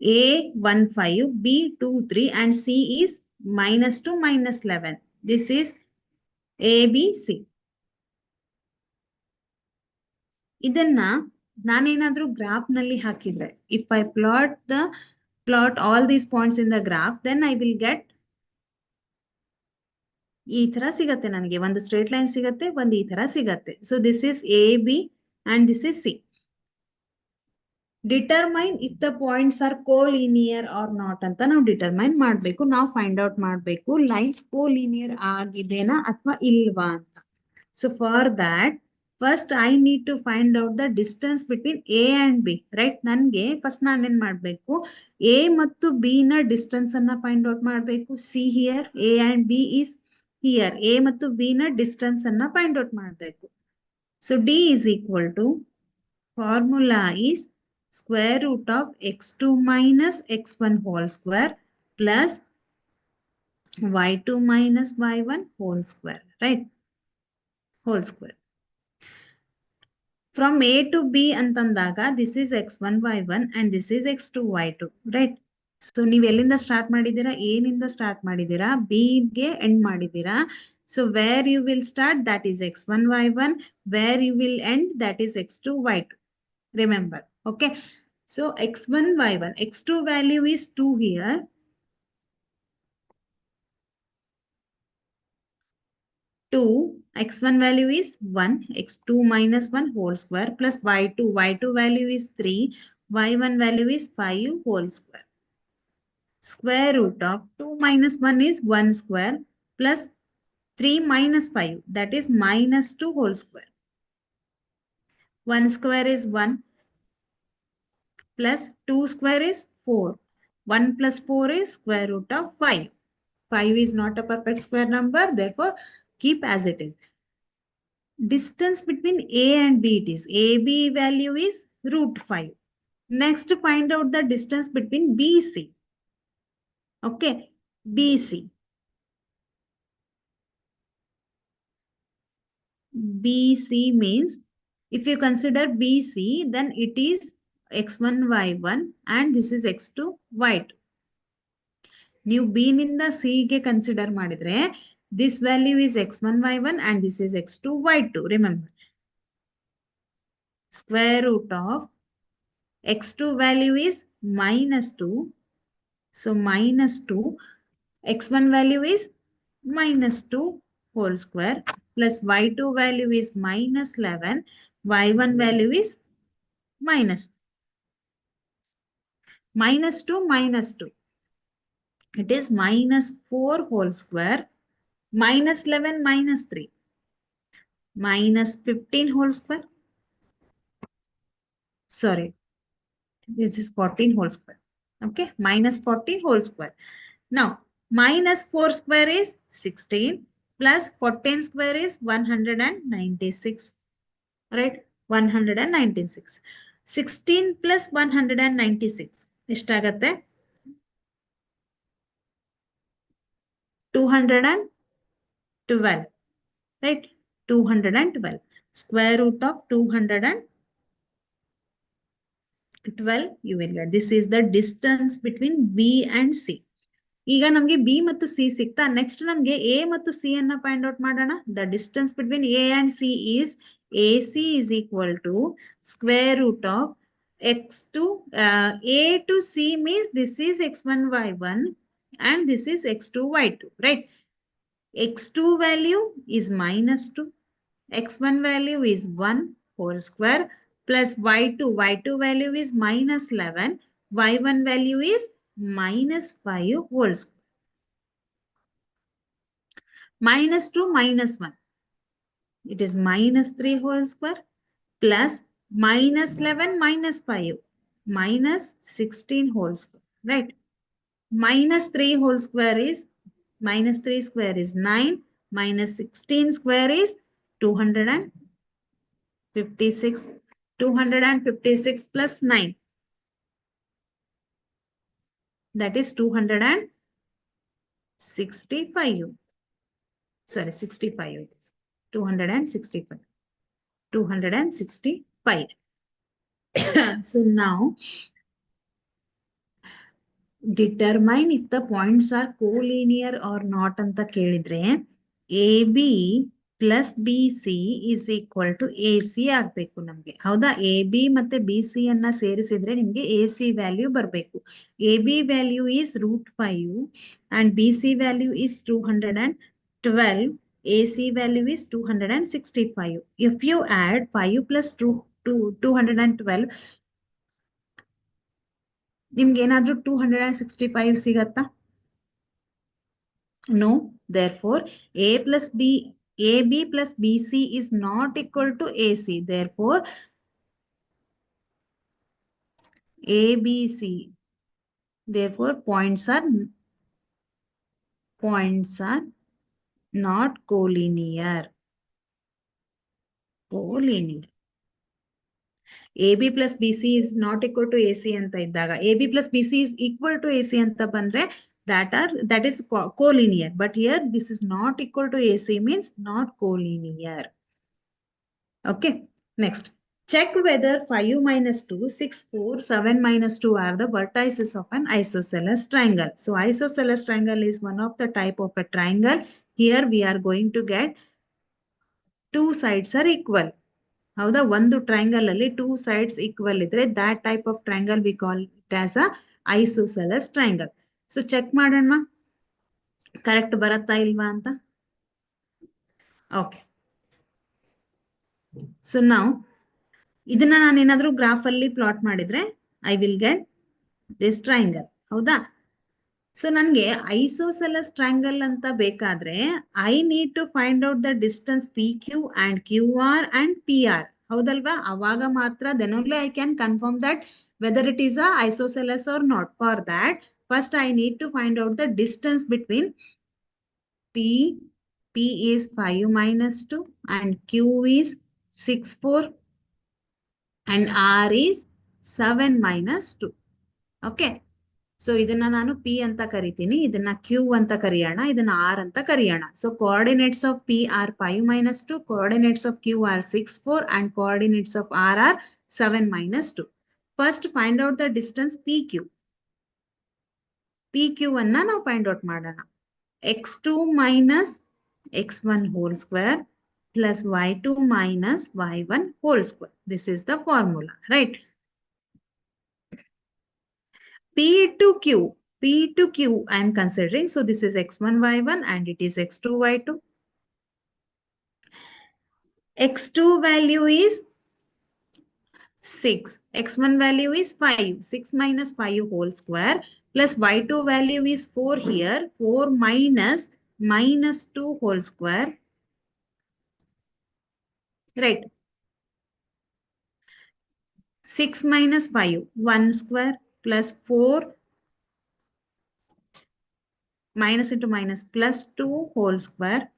A 1, 5, B 2, 3 and C is minus 2, minus 11. This is A, B, C. ಇದನ್ನ ನಾನೇನಾದ್ರೂ graph ನಲ್ಲಿ ಹಾಕಿದ್ರೆ, if I plot all these points in the graph, then I will get ಈ ತರ ಸಿಗತ್ತೆ ನನಗೆ. ಒಂದು straight line ಸಿಗತ್ತೆ, ಒಂದು ಈ ತರ ಸಿಗತ್ತೆ. So this is A, B and this is C. Determine if the points are collinear or not ಅಂತ ನಾವು ಡಿಟರ್ಮೈನ್ ಮಾಡಬೇಕು. ನಾವು ಫೈಂಡ್ ಔಟ್ ಮಾಡಬೇಕು ಲೈನ್ಸ್ collinear ಆಗಿದೆನಾ ಅಥವಾ ಇಲ್ವಾ ಅಂತ. So for that, first I need to find out the distance between A and B, right? ನನಗೆ first ನಾನೇನ್ ಮಾಡಬೇಕು, A ಮತ್ತು B ನ ಡಿಸ್ಟೆನ್ಸ್ ಅನ್ನ ಫೈಂಡ್ ಔಟ್ ಮಾಡಬೇಕು. See here, A and B is here. A ಮತ್ತು B ನ distance ಅನ್ನ ಫೈಂಡ್ ಔಟ್ ಮಾಡಬೇಕು. So D is equal to, formula is square root of x2 minus x1 whole square plus y2 minus y1 whole square, right? Whole square. From A to B ಅಂತಂದಾಗ this is x1 y1 and this is x2 y2, right? So ನೀವು ಎಲ್ಲಿಂದ start ಮಾಡಿದ್ದೀರಾ? A ನಿಂದ start ಮಾಡಿದ್ದೀರಾ, B ಗೆ end ಮಾಡಿದ್ದೀರಾ. So where you will start, that is x1 y1, where you will end, that is x2 y2. Remember, okay? So x1 y1, x2 value is 2 here. 2, x1 value is 1, x2 minus 1 whole square plus y2, y2 value is 3, y1 value is 5 whole square. Square root of 2 minus 1 is 1 square plus 3 minus 5, that is minus 2 whole square. 1 square is 1 plus 2 square is 4. 1 plus 4 is square root of 5. 5 is not a perfect square number, therefore keep as it is. Distance between A and B, it is AB value is root 5. Next, find out the distance between BC. Okay, BC. BC means, if you consider BC, then it is x1 y1 and this is x2 y2. ನೀವು B ನಿಂದ C ಗೆ consider ಮಾಡಿದ್ರೆ, this value is x1 y1 and this is x2 y2. Remember, square root of x2 value is minus 2. So minus 2. x1 value is minus 2 whole square plus y2 value is minus 11, y1 value is minus 2. It is minus 4 whole square minus 11 minus 3 minus 15 whole square. Sorry, this is 14 whole square. Okay, minus 40 whole square. Now, minus 4 square is 16 plus 14 square is 196. Right? 196. 16 plus 196. ಎಷ್ಟಾಗತ್ತೆ? 212. Right? 212. Square root of 212 you will get. This is the distance between B and C. ಈಗ ನಮಗೆ B ಮತ್ತು C ಸಿಗ್ತಾ next ನಮಗೆ A ಮತ್ತು C ಅನ್ನ find out ಮಾಡೋಣ. The distance between A and C is A C is equal to square root of X two A two C means this is x1 y1 and this is x2 y2, right? x2 value is minus 2, x1 value is 1 whole square plus y2 value is minus 11, y1 value is minus 5 whole square. Minus 2 minus 1. It is minus 3 whole square plus minus 11 minus 5 minus 16 whole square. Right? Minus 3 whole square is minus 3 square is 9 minus 16 square is 256. 256 plus 9. That is 265. Sorry, 65. It is 265. 265. So now, determine if the points are collinear or not ಅಂತ ಕೇಳಿದ್ರೆ AB plus BC is equal to AC ಆಗಬೇಕು ನಮಗೆ. ಹೌದಾ? AB ಮತ್ತೆ BC ಅನ್ನ ಸೇರಿಸಿದ್ರೆ ನಿಮಗೆ AC value ಬರಬೇಕು. AB value is √5 and BC value is 212. AC value is 265. If you add 5 plus 212, ನಿಮ್ಗೆ ಏನಾದ್ರೂ 265 ಸಿಗತ್ತಾ? No. Therefore, AB plus BC is not equal to AC. Therefore, ABC. Therefore, points are not collinear. AB plus BC is not equal to AC ಅಂತ ಇದ್ದಾಗ AB plus BC is equal to AC ಅಂತ ಬಂದ್ರೆ that is collinear. But here this is not equal to AC means not collinear. Okay. Next. Check whether 5 minus 2, 6, 4, 7 minus 2 are the vertices of an isosceles triangle. So isosceles triangle is one of the type of a triangle. Here we are going to get two sides are equal. ಹೌದಾ? ಒಂದು triangle ಅಲ್ಲಿ 2 sides equal ಇದ್ರೆ that type of triangle we call it as a isosceles triangle. So check ಮಾಡೋಣ correct ಬರುತ್ತಾ ಇಲ್ವಾ ಅಂತ. Okay. So ನಾವು ಇದನ್ನ ನಾನೇನಾದ್ರೂ ಗ್ರಾಫ್ ಅಲ್ಲಿ ಪ್ಲಾಟ್ ಮಾಡಿದ್ರೆ I will get this triangle. ಹೌದಾ? ಸೊ ನನಗೆ ಐಸೋಸೆಲಸ್ ಟ್ರಯಾಂಗಲ್ ಅಂತ ಬೇಕಾದ್ರೆ I need to find out the distance P Q and Q R and P R. ಹೌದಲ್ವಾ? ಅವಾಗ ಮಾತ್ರ then only I can confirm that whether it is a isosceles or not. For that, first I need to find out the distance between P is 5 minus 2 and Q is 6, 4 and R is 7 minus 2. Okay. So ಇದನ್ನ ನಾನು P ಅಂತ ಕರಿತೀನಿ, ಇದನ್ನ Q ಅಂತ ಕರೆಯೋಣ, ಇದನ್ನ R ಅಂತ ಕರೆಯೋಣ. So coordinates of P are 5 minus 2, coordinates of Q are 6, 4 and coordinates of R are 7 minus 2. First find out the distance P Q ಅನ್ನ ನಾವು ಫೈಂಡ್ ಔಟ್ ಮಾಡೋಣ. x2 minus x1 whole square plus y2 minus y1 whole square. This is the formula, right? P to Q. P to Q I am considering. So this is x1, y1 and it is x2, y2. X2 value is 6. X1 value is 5. 6 minus 5 whole square plus y2 value is 4 here. 4 minus 2 whole square. Right. 6 minus 5, 1 square plus 4 minus into minus plus 2 whole square.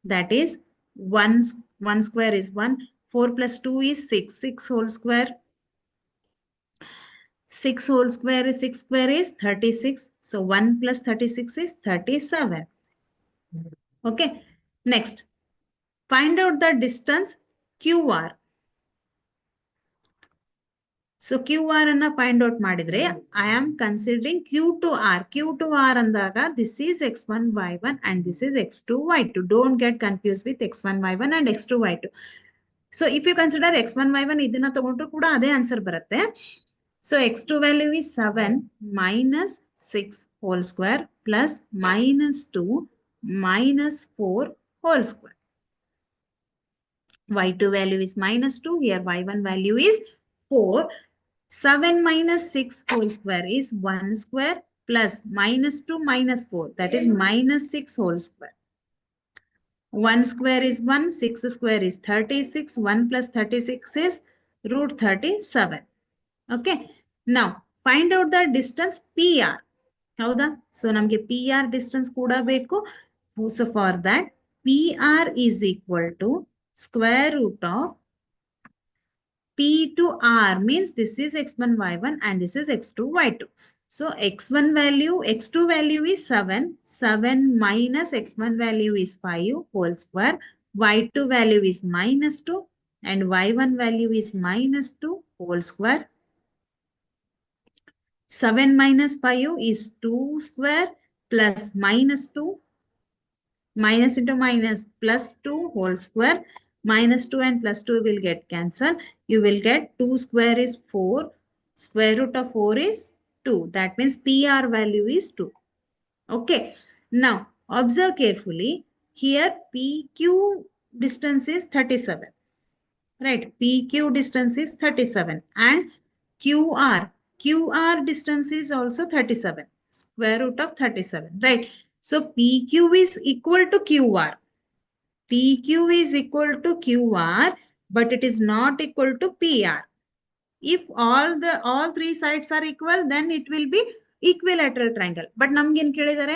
That is 1 square is 1. 4 plus 2 is 6. 6 whole square. 6 whole square is 6 square is 36. So 1 plus 36 is 37. Okay. Next, find out the distance QR. So QR ಅನ್ನ find out ಮಾಡಿದ್ರೆ I am considering Q to R. Q to R ಅಂದಾಗ this is x1 y1 and this is x2 y2. Don't get confused with x1 y1 and x2 y2. So if you consider x1 y1 ಇದನ್ನ ತಗೊಂಡ್ರು ಕೂಡ ಅದೇ answer ಬರುತ್ತೆ. So x2 value is 7 minus 6 whole square plus minus 2 minus 4 whole square. Y2 value is minus 2. Here y1 value is 4. 7 minus 6 whole square is 1 square plus minus 2 minus 4. That is minus 6 whole square. 1 square is 1. 6 square is 36. 1 plus 36 is root 37. Okay. Now, find out the distance PR. ಹೌದಾ? So, ನಮಗೆ PR distance ಕೂಡ ಬೇಕು. So, for that, PR is equal to square root of P to R means this is x1, y1 and this is x2, y2. So x1 value, x2 value is 7. 7 minus x1 value is 5 whole square. Y2 value is minus 2 and y1 value is minus 2 whole square. 7 minus 5 is 2 square plus minus 2. Minus into minus plus 2 whole square. Minus 2 and plus 2 will get cancelled. You will get 2 square is 4. Square root of 4 is 2. That means PR value is 2. Okay. Now, observe carefully. Here PQ distance is 37. Right. PQ distance is 37. And QR distance is also 37. Square root of 37. Right. So PQ is equal to QR. PQ is equal to QR, but it is not equal to PR. If all three sides are equal, then it will be equilateral triangle. But ನಮ್ಗೆ ಏನ್ ಕೇಳಿದ್ದಾರೆ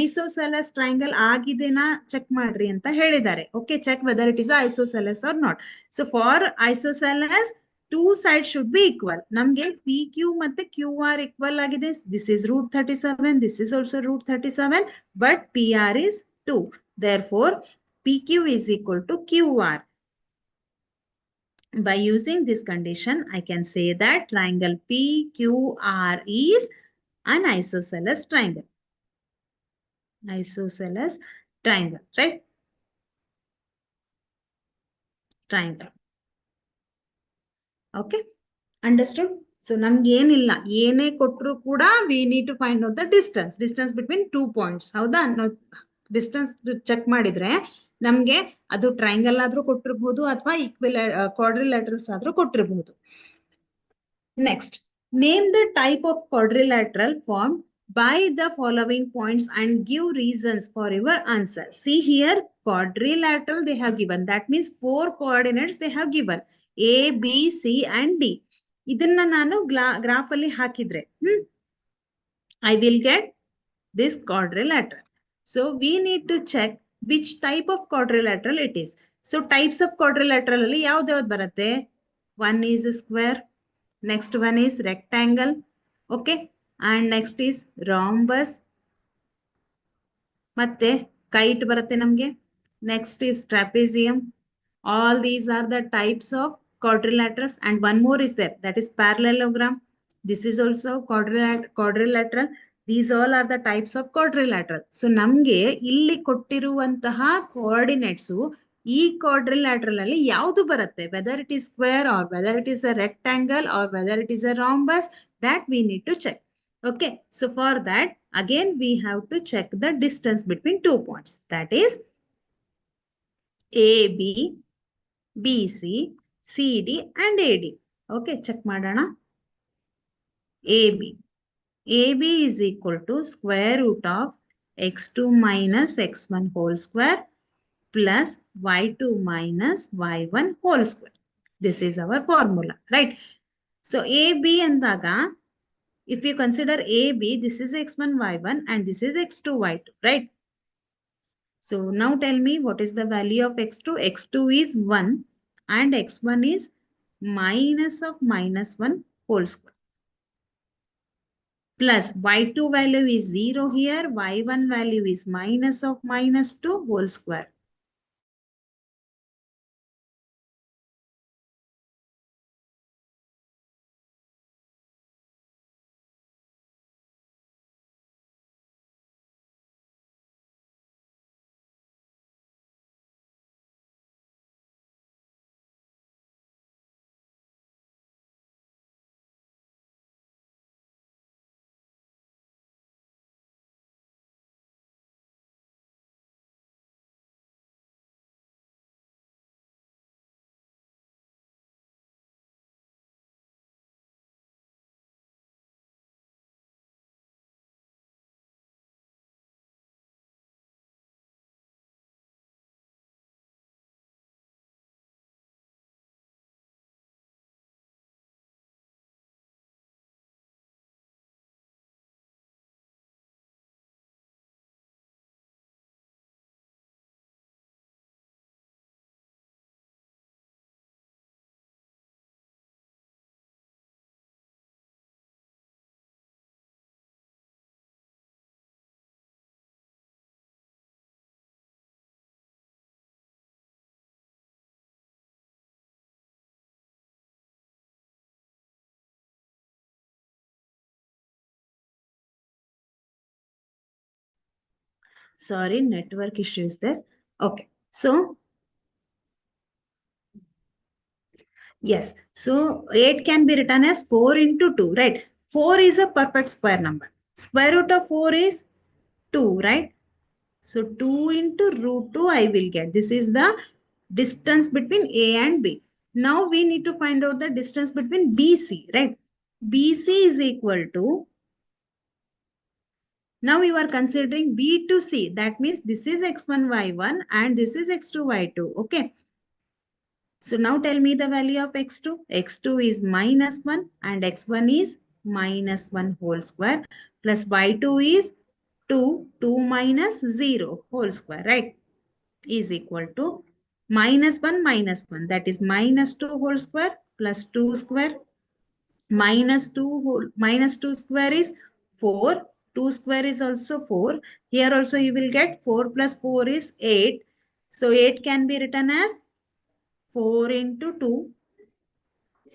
isosceles triangle ಆಗಿದೆನಾ check ಮಾಡ್ರಿ ಅಂತ ಹೇಳಿದ್ದಾರೆ. Okay, check whether it is isosceles or not. So for isosceles, two sides should be equal. ನಮ್ಗೆ PQ ಮತ್ತೆ QR equal ಆಗಿದೆ. This is root 37. This is also root 37. But PR is 2. Therefore, PQ is equal to QR. By using this condition, I can say that triangle PQR is an isosceles triangle. Isosceles triangle, right? Triangle. Okay, understood? So, ನಮ್ಗೆ ಏನಿಲ್ಲ ಏನೇ ಕೊಟ್ಟರು ಕೂಡ we need to find out the distance between 2 points. ಹೌದಾ? Distance check ಮಾಡಿದ್ರೆ ನಮ್ಗೆ ಅದು triangle ಆದ್ರೂ ಕೊಟ್ಟಿರಬಹುದು ಅಥವಾ ಕ್ವಾಡ್ರಿಲ್ಯಾಟರಲ್ಸ್ ಆದ್ರೂ ಕೊಟ್ಟಿರಬಹುದು. Next, name the type of quadrilateral form by the following points and give reasons for your answer. See here, quadrilateral they have given. That means 4 coordinates they have given. A, B, C and D. ಇದನ್ನ ನಾನು graph ಅಲ್ಲಿ ಹಾಕಿದ್ರೆ I will get this quadrilateral. So we need to check which type of quadrilateral it is. So types of quadrilateral ಅಲ್ಲಿ ಯಾವ್ದು ಬರುತ್ತೆ? One is square, next one is rectangle, okay, and next is rhombus, ಮತ್ತೆ kite ಬರುತ್ತೆ ನಮಗೆ, next is trapezium. All these are the types of quadrilaterals and one more is there, that is parallelogram. This is also quadrilateral. These all are the types of quadrilateral. So ನಮಗೆ ಇಲ್ಲಿ ಕೊಟ್ಟಿರುವಂತಹ coordinates ಈ ಕ್ವಾಡ್ರಿಲ್ಯಾಟರಲ್ ಅಲ್ಲಿ ಯಾವುದು ಬರುತ್ತೆ, whether it is square or whether it is a rectangle or whether it is a rhombus, that we need to check. Okay, so for that, again, we have to check the distance between 2 points. That is AB, BC, CD and AD. Okay, check madana. AB. AB is equal to square root of x2 minus x1 whole square plus y2 minus y1 whole square. This is our formula, right? So AB andaga, if you consider AB, this is x1, y1 and this is x2, y2, right? So now tell me what is the value of x2? X2 is 1 and x1 is minus of minus 1 whole square. Plus y2 value is 0 here, y1 value is minus of minus 2 whole square. Sorry, network issue is there. Okay, so yes, so 8 can be written as 4 into 2, right? 4 is a perfect square number. Square root of 4 is 2, right? So 2 into root 2 I will get. This is the distance between A and B. Now we need to find out the distance between BC, right? BC is equal to, now you are considering B to C. That means this is x1, y1 and this is x2, y2. Okay. So now tell me the value of x2. x2 is minus 1 and x1 is minus 1 whole square plus y2 is 2, 2 minus 0 whole square, right? Is equal to minus 1, that is minus 2 whole square plus 2 square minus 2 whole minus 2 square is 4, 2 square is also 4. Here also you will get 4 plus 4 is 8. So 8 can be written as 4 into 2.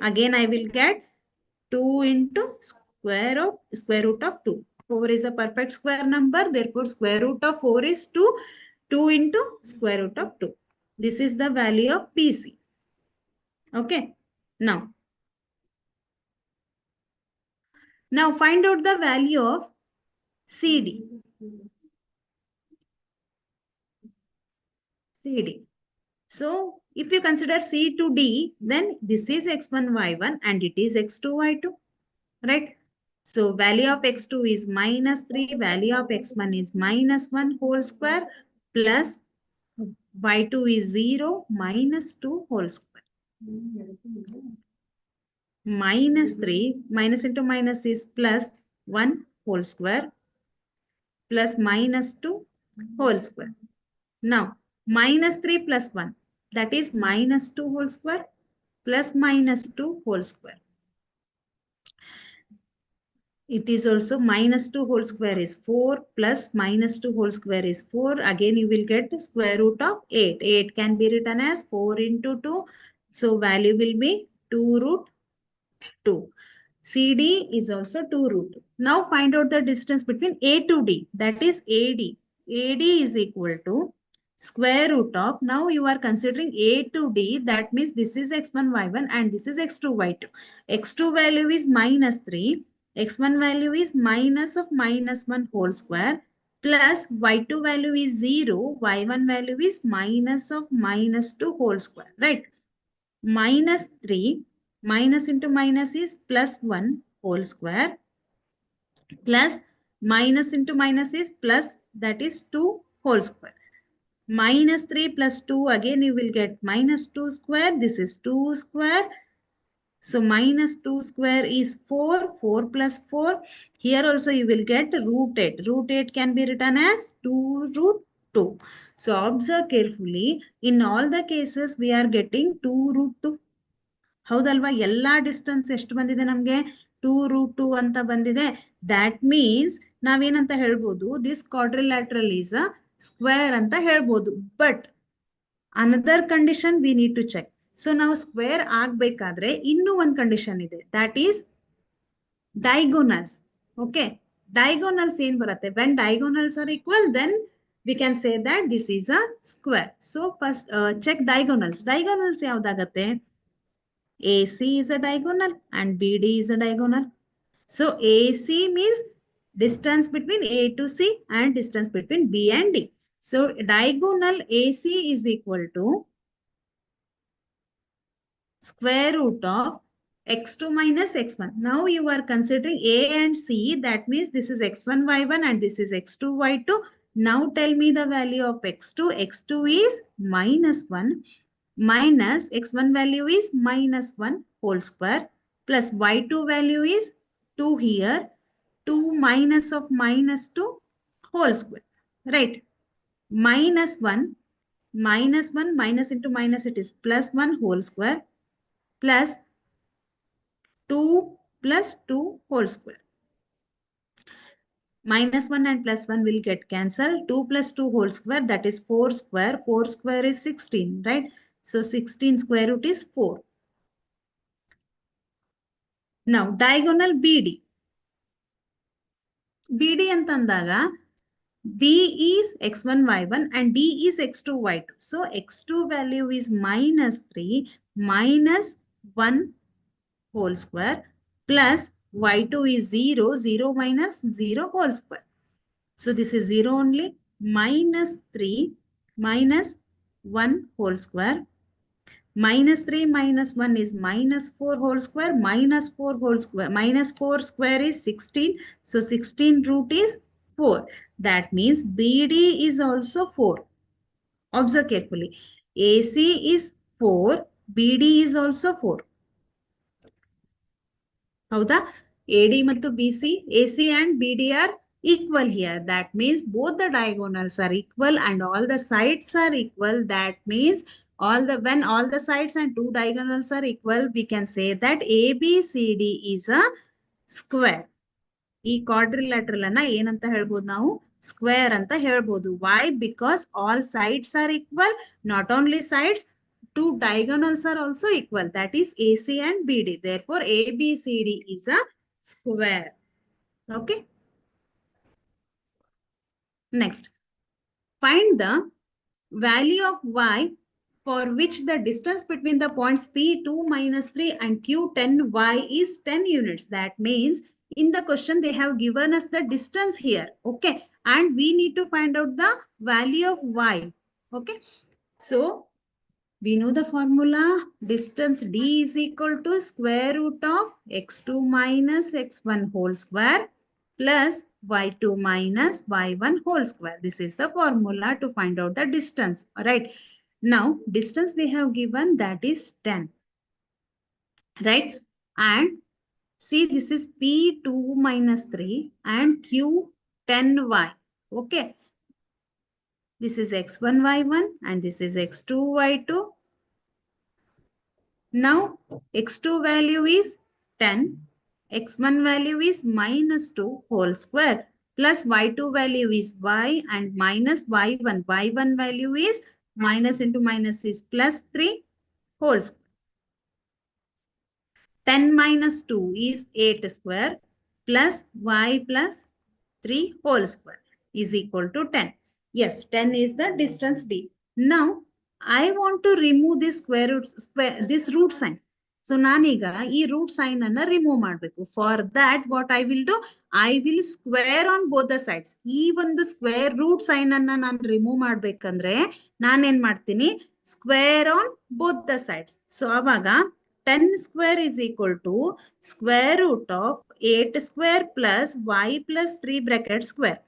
Again I will get 2 into square root of 2. 4 is a perfect square number. Therefore, square root of 4 is 2. 2 into square root of 2. This is the value of BC. Okay. Now find out the value of CD. CD. So if you consider C to D, then this is x1, y1 and it is x2, y2. Right? So value of x2 is minus 3, value of x1 is minus 1 whole square plus y2 is 0 minus 2 whole square. Minus 3, minus into minus is plus 1 whole square plus minus 2 whole square. Now, minus 3 plus 1, that is minus 2 whole square plus minus 2 whole square. It is also minus 2 whole square is 4 plus minus 2 whole square is 4. Again, you will get square root of 8. 8 can be written as 4 into 2. So, value will be 2 root 2. CD is also 2 root 2. Now, find out the distance between A to D. That is AD. AD is equal to square root of, now you are considering A to D. That means this is x1, y1 and this is x2, y2. x2 value is minus 3. x1 value is minus of minus 1 whole square plus y2 value is 0, y1 value is minus of minus 2 whole square, right? Minus 3, minus into minus is plus 1 whole square plus minus into minus is plus, that is 2 whole square. Minus 3 plus 2, again you will get minus 2 square, this is 2 square. So minus 2 square is 4, 4 plus 4. Here also you will get root 8. Root 8 can be written as 2 root 2. So observe carefully, in all the cases we are getting 2 root 2. ಹೌದಲ್ವಾ? ಎಲ್ಲ distance ಎಷ್ಟು ಬಂದಿದೆ ನಮಗೆ? 2 root 2 ಅಂತ ಬಂದಿದೆ. That means ನಾವೇನಂತ ಹೇಳ್ಬೋದು, this quadrilateral is a square ಅಂತ ಹೇಳ್ಬೋದು. But another condition we need to check. So ನಾವು ಸ್ಕ್ವೇರ್ ಆಗ್ಬೇಕಾದ್ರೆ ಇನ್ನೂ ಒಂದು ಕಂಡೀಷನ್ ಇದೆ, that is diagonals. Okay, diagonals ಏನ್ ಬರುತ್ತೆ? When diagonals are equal, then we can say that this is a square. So first check diagonals. Diagonals ಯಾವ್ದಾಗತ್ತೆ? AC is a diagonal and BD is a diagonal. So AC means distance between A to C and distance between B and D. So diagonal AC is equal to square root of x2 minus x1. Now you are considering A and C. That means this is x1, y1 and this is x2, y2. Now tell me the value of x2. x2 is minus 1 minus x1 value is minus 1 whole square plus y2 value is 2 here. 2 minus of minus 2 whole square. Right. Minus 1 minus into minus it is plus 1 whole square plus 2 plus 2 whole square. Minus 1 and plus 1 will get cancelled. 2 plus 2 whole square, that is 4 square. 4 square is 16, right? So 16 square root is 4. Now diagonal BD. BD ಅಂತಂದಾಗ B is x1, y1 and D is x2, y2. So x2 value is minus 3 minus 1 whole square plus y2 is 0, 0 minus 0 whole square. So this is 0 only. Minus 3 minus 1 whole square. Minus 3 minus 1 is minus 4 whole square. Minus 4 whole square. Minus 4 square is 16. So 16 root is 4. That means BD is also 4. Observe carefully. AC is 4. BD is also 4. ಹೌದಾ? AD ಮತ್ತು BC, AC and BD are equal here. That means both the diagonals are equal and all the sides are equal. That means when all the sides and two diagonals are equal, we can say that ABCD is a square. ಈ quadrilateral ಅನ್ನ ಏನಂತ ಹೇಳ್ಬೋದು ನಾವು? Square ಅಂತ ಹೇಳ್ಬೋದು. Why? Because all sides are equal. Not only sides, two diagonals are also equal. That is AC and BD. Therefore, ABCD is a square. Okay. Next, find the value of y for which the distance between the points P2 minus 3 and Q10y is 10 units. That means in the question they have given us the distance here. Okay. And we need to find out the value of y. Okay. So we know the formula. Distance D is equal to square root of x2 minus x1 whole square plus y2 minus y1 whole square. This is the formula to find out the distance. All right. Now, distance they have given, that is 10. Right. And see, this is P2 minus 3 and Q10y. Okay. This is x1, y1 and this is x2, y2. Now, x2 value is 10. x1 value is minus 2 whole square plus y2 value is y and minus y1. y1 value is minus into minus is plus 3 whole square. 10 minus 2 is 8 square plus y plus 3 whole square is equal to 10. Yes, 10 is the distance D. Now, I want to remove this this root sign. So ನಾನೀಗ ಈ root sign ಅನ್ನ remove ಮಾಡಬೇಕು. For that what I will do, I will square on both the sides. ಈ ಒಂದು square root sign ಅನ್ನ ನಾನು remove ಮಾಡ್ಬೇಕಂದ್ರೆ ನಾನೇನ್ ಮಾಡ್ತೀನಿ, square on both the sides. So ಅವಾಗ 10 square is equal to square root of 8 square plus y plus 3 bracket square.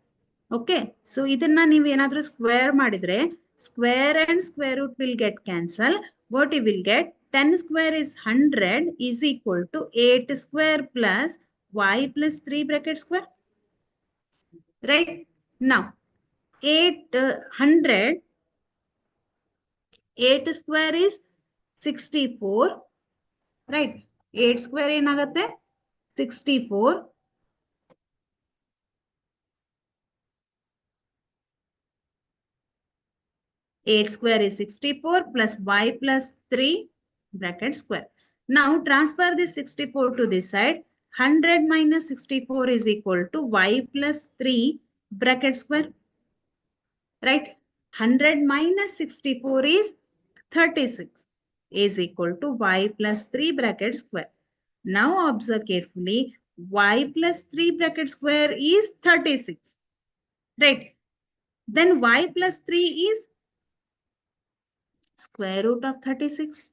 Okay, so ಇದನ್ನ ನೀವು ಏನಾದ್ರೂ ಸ್ಕ್ವೇರ್ ಮಾಡಿದ್ರೆ square and square root will get cancel. What you will get, 10 square is 100 is equal to 8 square plus y plus 3 bracket square. Right? Now, 8 square is 64. Right? 8 square ಏನಾಗುತ್ತೆ 64. 8 square is 64 plus y plus 3 bracket square. Now transfer this 64 to this side. 100 minus 64 is equal to y plus 3 bracket square. Right? 100 minus 64 is 36 is equal to y plus 3 bracket square. Now observe carefully. Y plus 3 bracket square is 36. Right? Then y plus 3 is square root of 36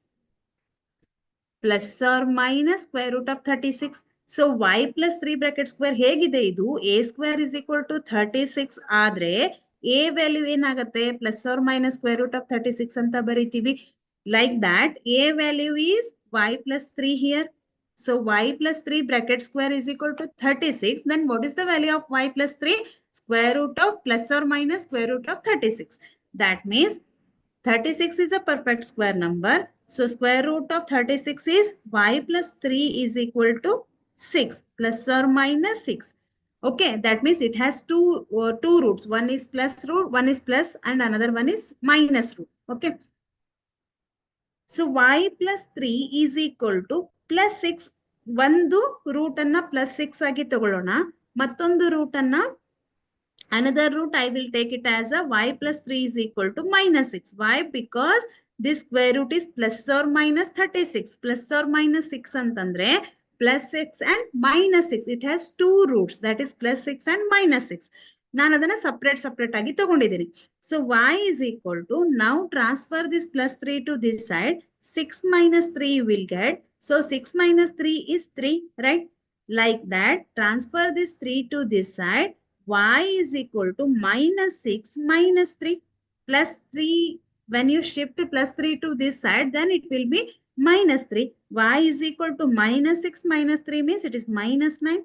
plus or minus square root of 36. So y plus 3 bracket square ಹೇಗಿದೆ ಇದು, a square is equal to 36 ಆದ್ರೆ a value ಏನಾಗುತ್ತೆ plus or minus square root of 36 ಅಂತ ಬರೀತೀವಿ. Like that a value is y plus 3 here. So y plus 3 bracket square is equal to 36. Then what is the value of y plus 3? Square root of plus or minus square root of 36. That means 36 is a perfect square number. So square root of 36 is y plus 3 is equal to 6 plus or minus 6. Okay, that means it has two roots. One is plus root, one is plus and another one is minus root. Okay. So y plus 3 is equal to plus 6. ಒಂದು root ಅನ್ನ plus 6 ಆಗಿ ತಗೊಳ್ಳೋಣ. ಮತ್ತೊಂದು root ಅನ್ನ another root I will take it as a y plus 3 is equal to minus 6. Why? Because this square root is plus or minus 36. Plus or minus 6 ಅಂತಂದ್ರೆ plus 6 and minus 6. It has two roots, that is plus 6 and minus 6. ನಾನು ಅದನ್ನ separate ಆಗಿ ತಗೊಂಡಿದ್ದೀನಿ. So y is equal to, now transfer this plus 3 to this side. 6 minus 3 will get. So 6 minus 3 is 3, right? Like that, transfer this 3 to this side. Y is equal to minus 6 minus 3 plus 3. When you shift plus 3 to this side, then it will be minus 3. Y is equal to minus 6 minus 3 means it is minus 9.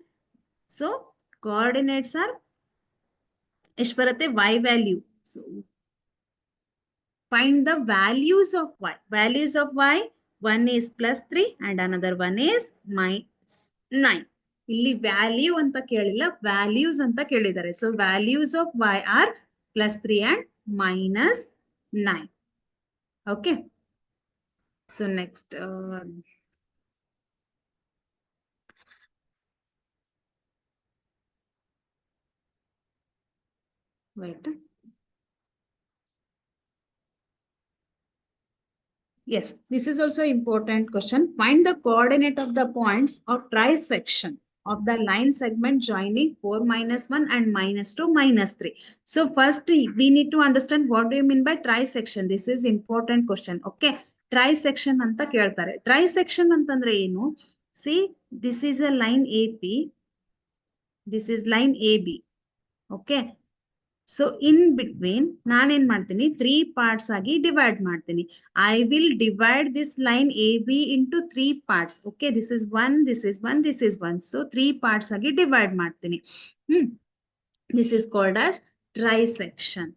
So coordinates are ishparate y value. So find the values of y. Values of y, one is plus 3 and another one is minus 9. ಇಲ್ಲಿ value ಅಂತ ಕೇಳಿಲ್ಲ, values ಅಂತ ಕೇಳಿದ್ದಾರೆ. ಸೊ values of y are plus 3 and minus 9. Okay, so next wait. Yes, this is also important question. Find the coordinate of the points of trisection of the line segment joining 4 minus 1 and minus 2 minus 3. So first we need to understand what do you mean by trisection. This is important question. Okay, trisection anta keltare. Trisection antandre enu? See, this is a line AP. This is line AB. Okay. So in between, ನಾನು ಏನ್ ಮಾಡ್ತೀನಿ, 3 parts ಆಗಿ divide ಮಾಡ್ತೀನಿ. I will divide this line AB into 3 parts. Okay, this is 1, this is 1, this is 1. So 3 parts ಆಗಿ divide ಮಾಡ್ತೀನಿ. This is called as trisection.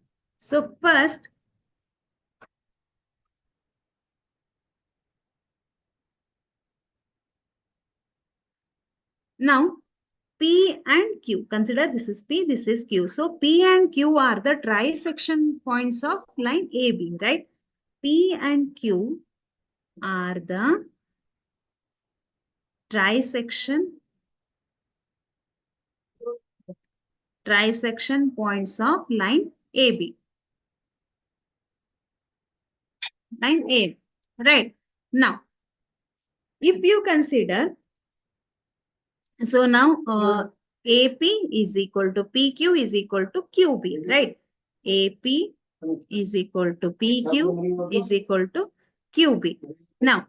So first, now P and Q. Consider this is P, this is Q. So P and Q are the trisection points of line AB, right? P and Q are the trisection points of line AB. Line AB, right? Now, if you consider, so now AP is equal to PQ is equal to QB, right? AP is equal to PQ is equal to QB. Now,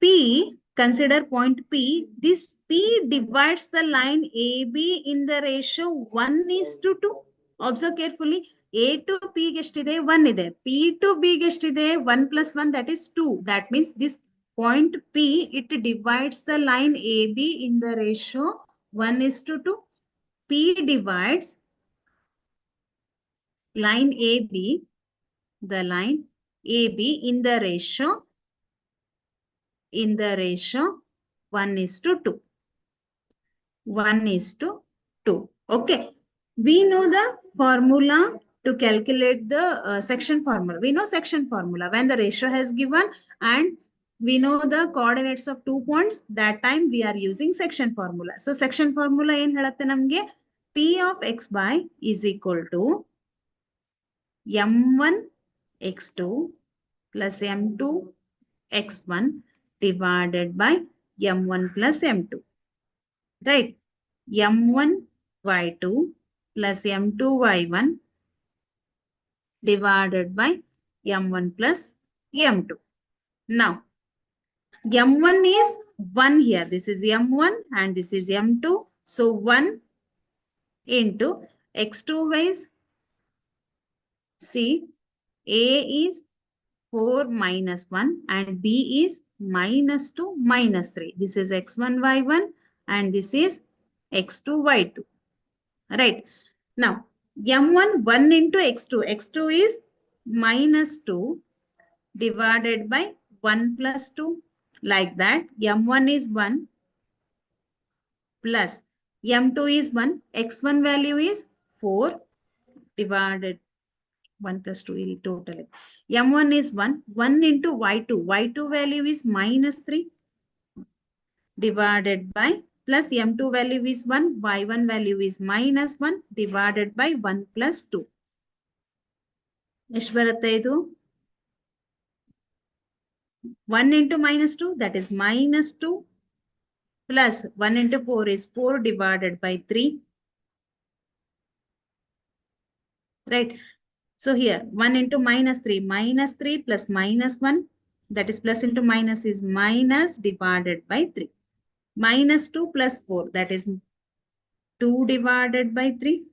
P, consider point P. This P divides the line AB in the ratio 1:2. Observe carefully. A to P gestide 1 ide. P to B gestide 1 plus 1, that is 2. That means this point P, it divides the line AB in the ratio 1:2. P divides line AB, the line AB in the ratio 1:2. 1:2. Okay. We know the formula to calculate the section formula. We know section formula when the ratio has given and we know the coordinates of 2 points. That time we are using section formula. So section formula in ಹೇಳುತ್ತೆ ನಮಗೆ P of x by is equal to m1 x2 plus m2 x1 divided by m1 plus m2. Right? m1 y2 plus m2 y1 divided by m1 plus m2. Now, m1 is 1 here. This is m1 and this is m2. So, 1 into x2 ways. See, A is 4 minus 1 and B is minus 2 minus 3. This is x1 y1 and this is x2 y2. Right. Now, m1 1 into x2. x2 is minus 2 divided by 1 plus 2. Like that, m1 is 1 plus m2 is 1. x1 value is 4 divided 1 plus 2 will total it. m1 is 1. 1 into y2. y2 value is minus 3 divided by plus m2 value is 1, y1 value is minus 1 divided by 1 plus 2. ಎಷ್ಟು ಬರುತ್ತೆ ಇದು? 1 into minus 2, that is minus 2 plus 1 into 4 is 4 divided by 3. Right. So here 1 into minus 3 plus minus 1, that is plus into minus is minus divided by 3. Minus 2 plus 4, that is 2 divided by 3.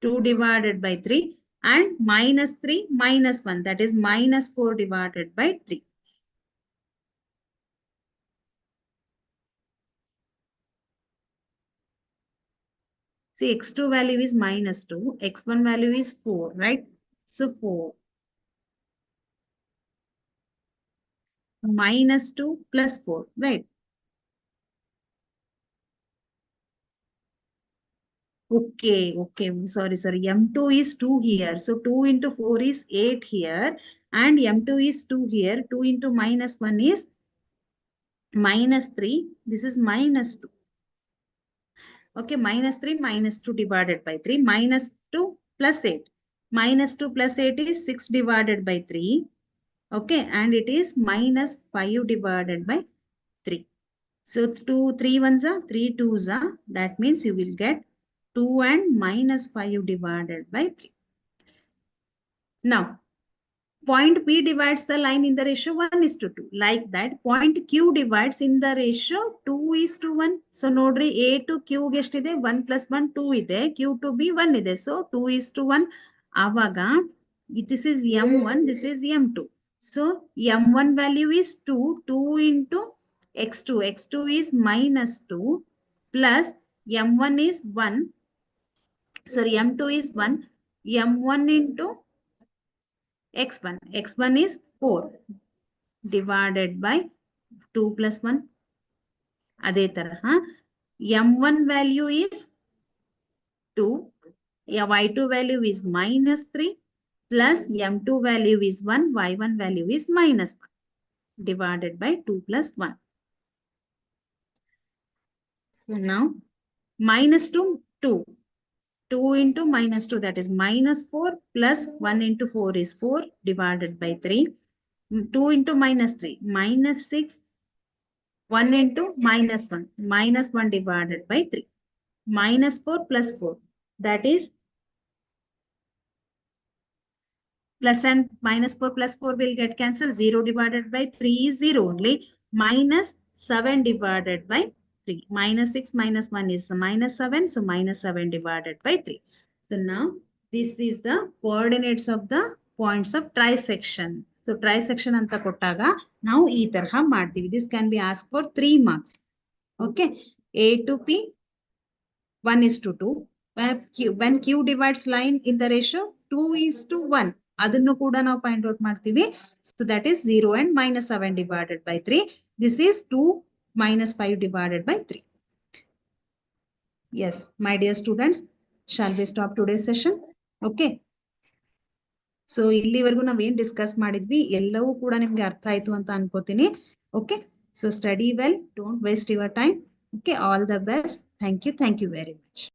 2 divided by 3 and minus 3 minus 1, that is minus 4 divided by 3. See, x2 value is minus 2, x1 value is 4, right? So 4 minus 2 plus 4, right? Okay, okay. Sorry. M2 is 2 here. So 2 into 4 is 8 here. And M2 is 2 here. 2 into minus 1 is minus 3. This is minus 2. Okay, minus 3 minus 2 divided by 3. Minus 2 plus 8. Minus 2 plus 8 is 6 divided by 3. Okay, and it is minus 5 divided by 3. So 2, 3 ones are, 3 twos are. That means you will get 2 and minus 5 divided by 3. Now, point P divides the line in the ratio 1:2. Like that, point Q divides in the ratio 2:1. So, nodri A to Q gestide 1 plus 1, 2 ide. Q to B 1 ide. So, 2:1. Avaga, this is M1, this is M2. So, M1 value is 2. 2 into X2. X2 is minus 2 plus M1 is 1. Sorry, M2 is 1. M1 into x1. x1 is 4 divided by 2 plus 1. ಅದೇ ತರಹ m1 value is 2. y2 value is minus 3 plus m2 value is 1. y1 value is minus 1 divided by 2 plus 1. So now minus 2, 2. 2 into minus 2, that is minus 4 plus 1 into 4 is 4 divided by 3. 2 into minus 3, minus 6. 1 into minus 1 divided by 3. Minus 4 plus 4, that is plus and minus 4 plus 4 will get cancelled. 0 divided by 3 is 0 only. Minus 7 divided by 3. Minus 6 minus 1 is minus 7. So minus 7 divided by 3. So now this is the coordinates of the points of trisection. So trisection anta kottaga now ee taraha ಮಾಡ್ತೀವಿ. This can be asked for 3 marks. Okay. A to P 1:2. When Q divides line in the ratio 2:1. ಅದನ್ನು ಕೂಡ ನಾವು find out ಮಾಡ್ತೀವಿ. So that is 0 and minus 7 divided by 3. This is 2 minus 5 divided by 3. Yes, my dear students, shall we stop today's session? Okay. So ಇಲ್ಲಿವರೆಗೂ ನಾವು ಏನು discuss ಮಾಡಿದ್ವಿ ಎಲ್ಲವೂ ಕೂಡ ನಿಮಗೆ ಅರ್ಥ ಆಯ್ತು ಅಂತ ಅನ್ಕೋತೀನಿ. Okay. So study well, don't waste your time. Okay, all the best. Thank you very much.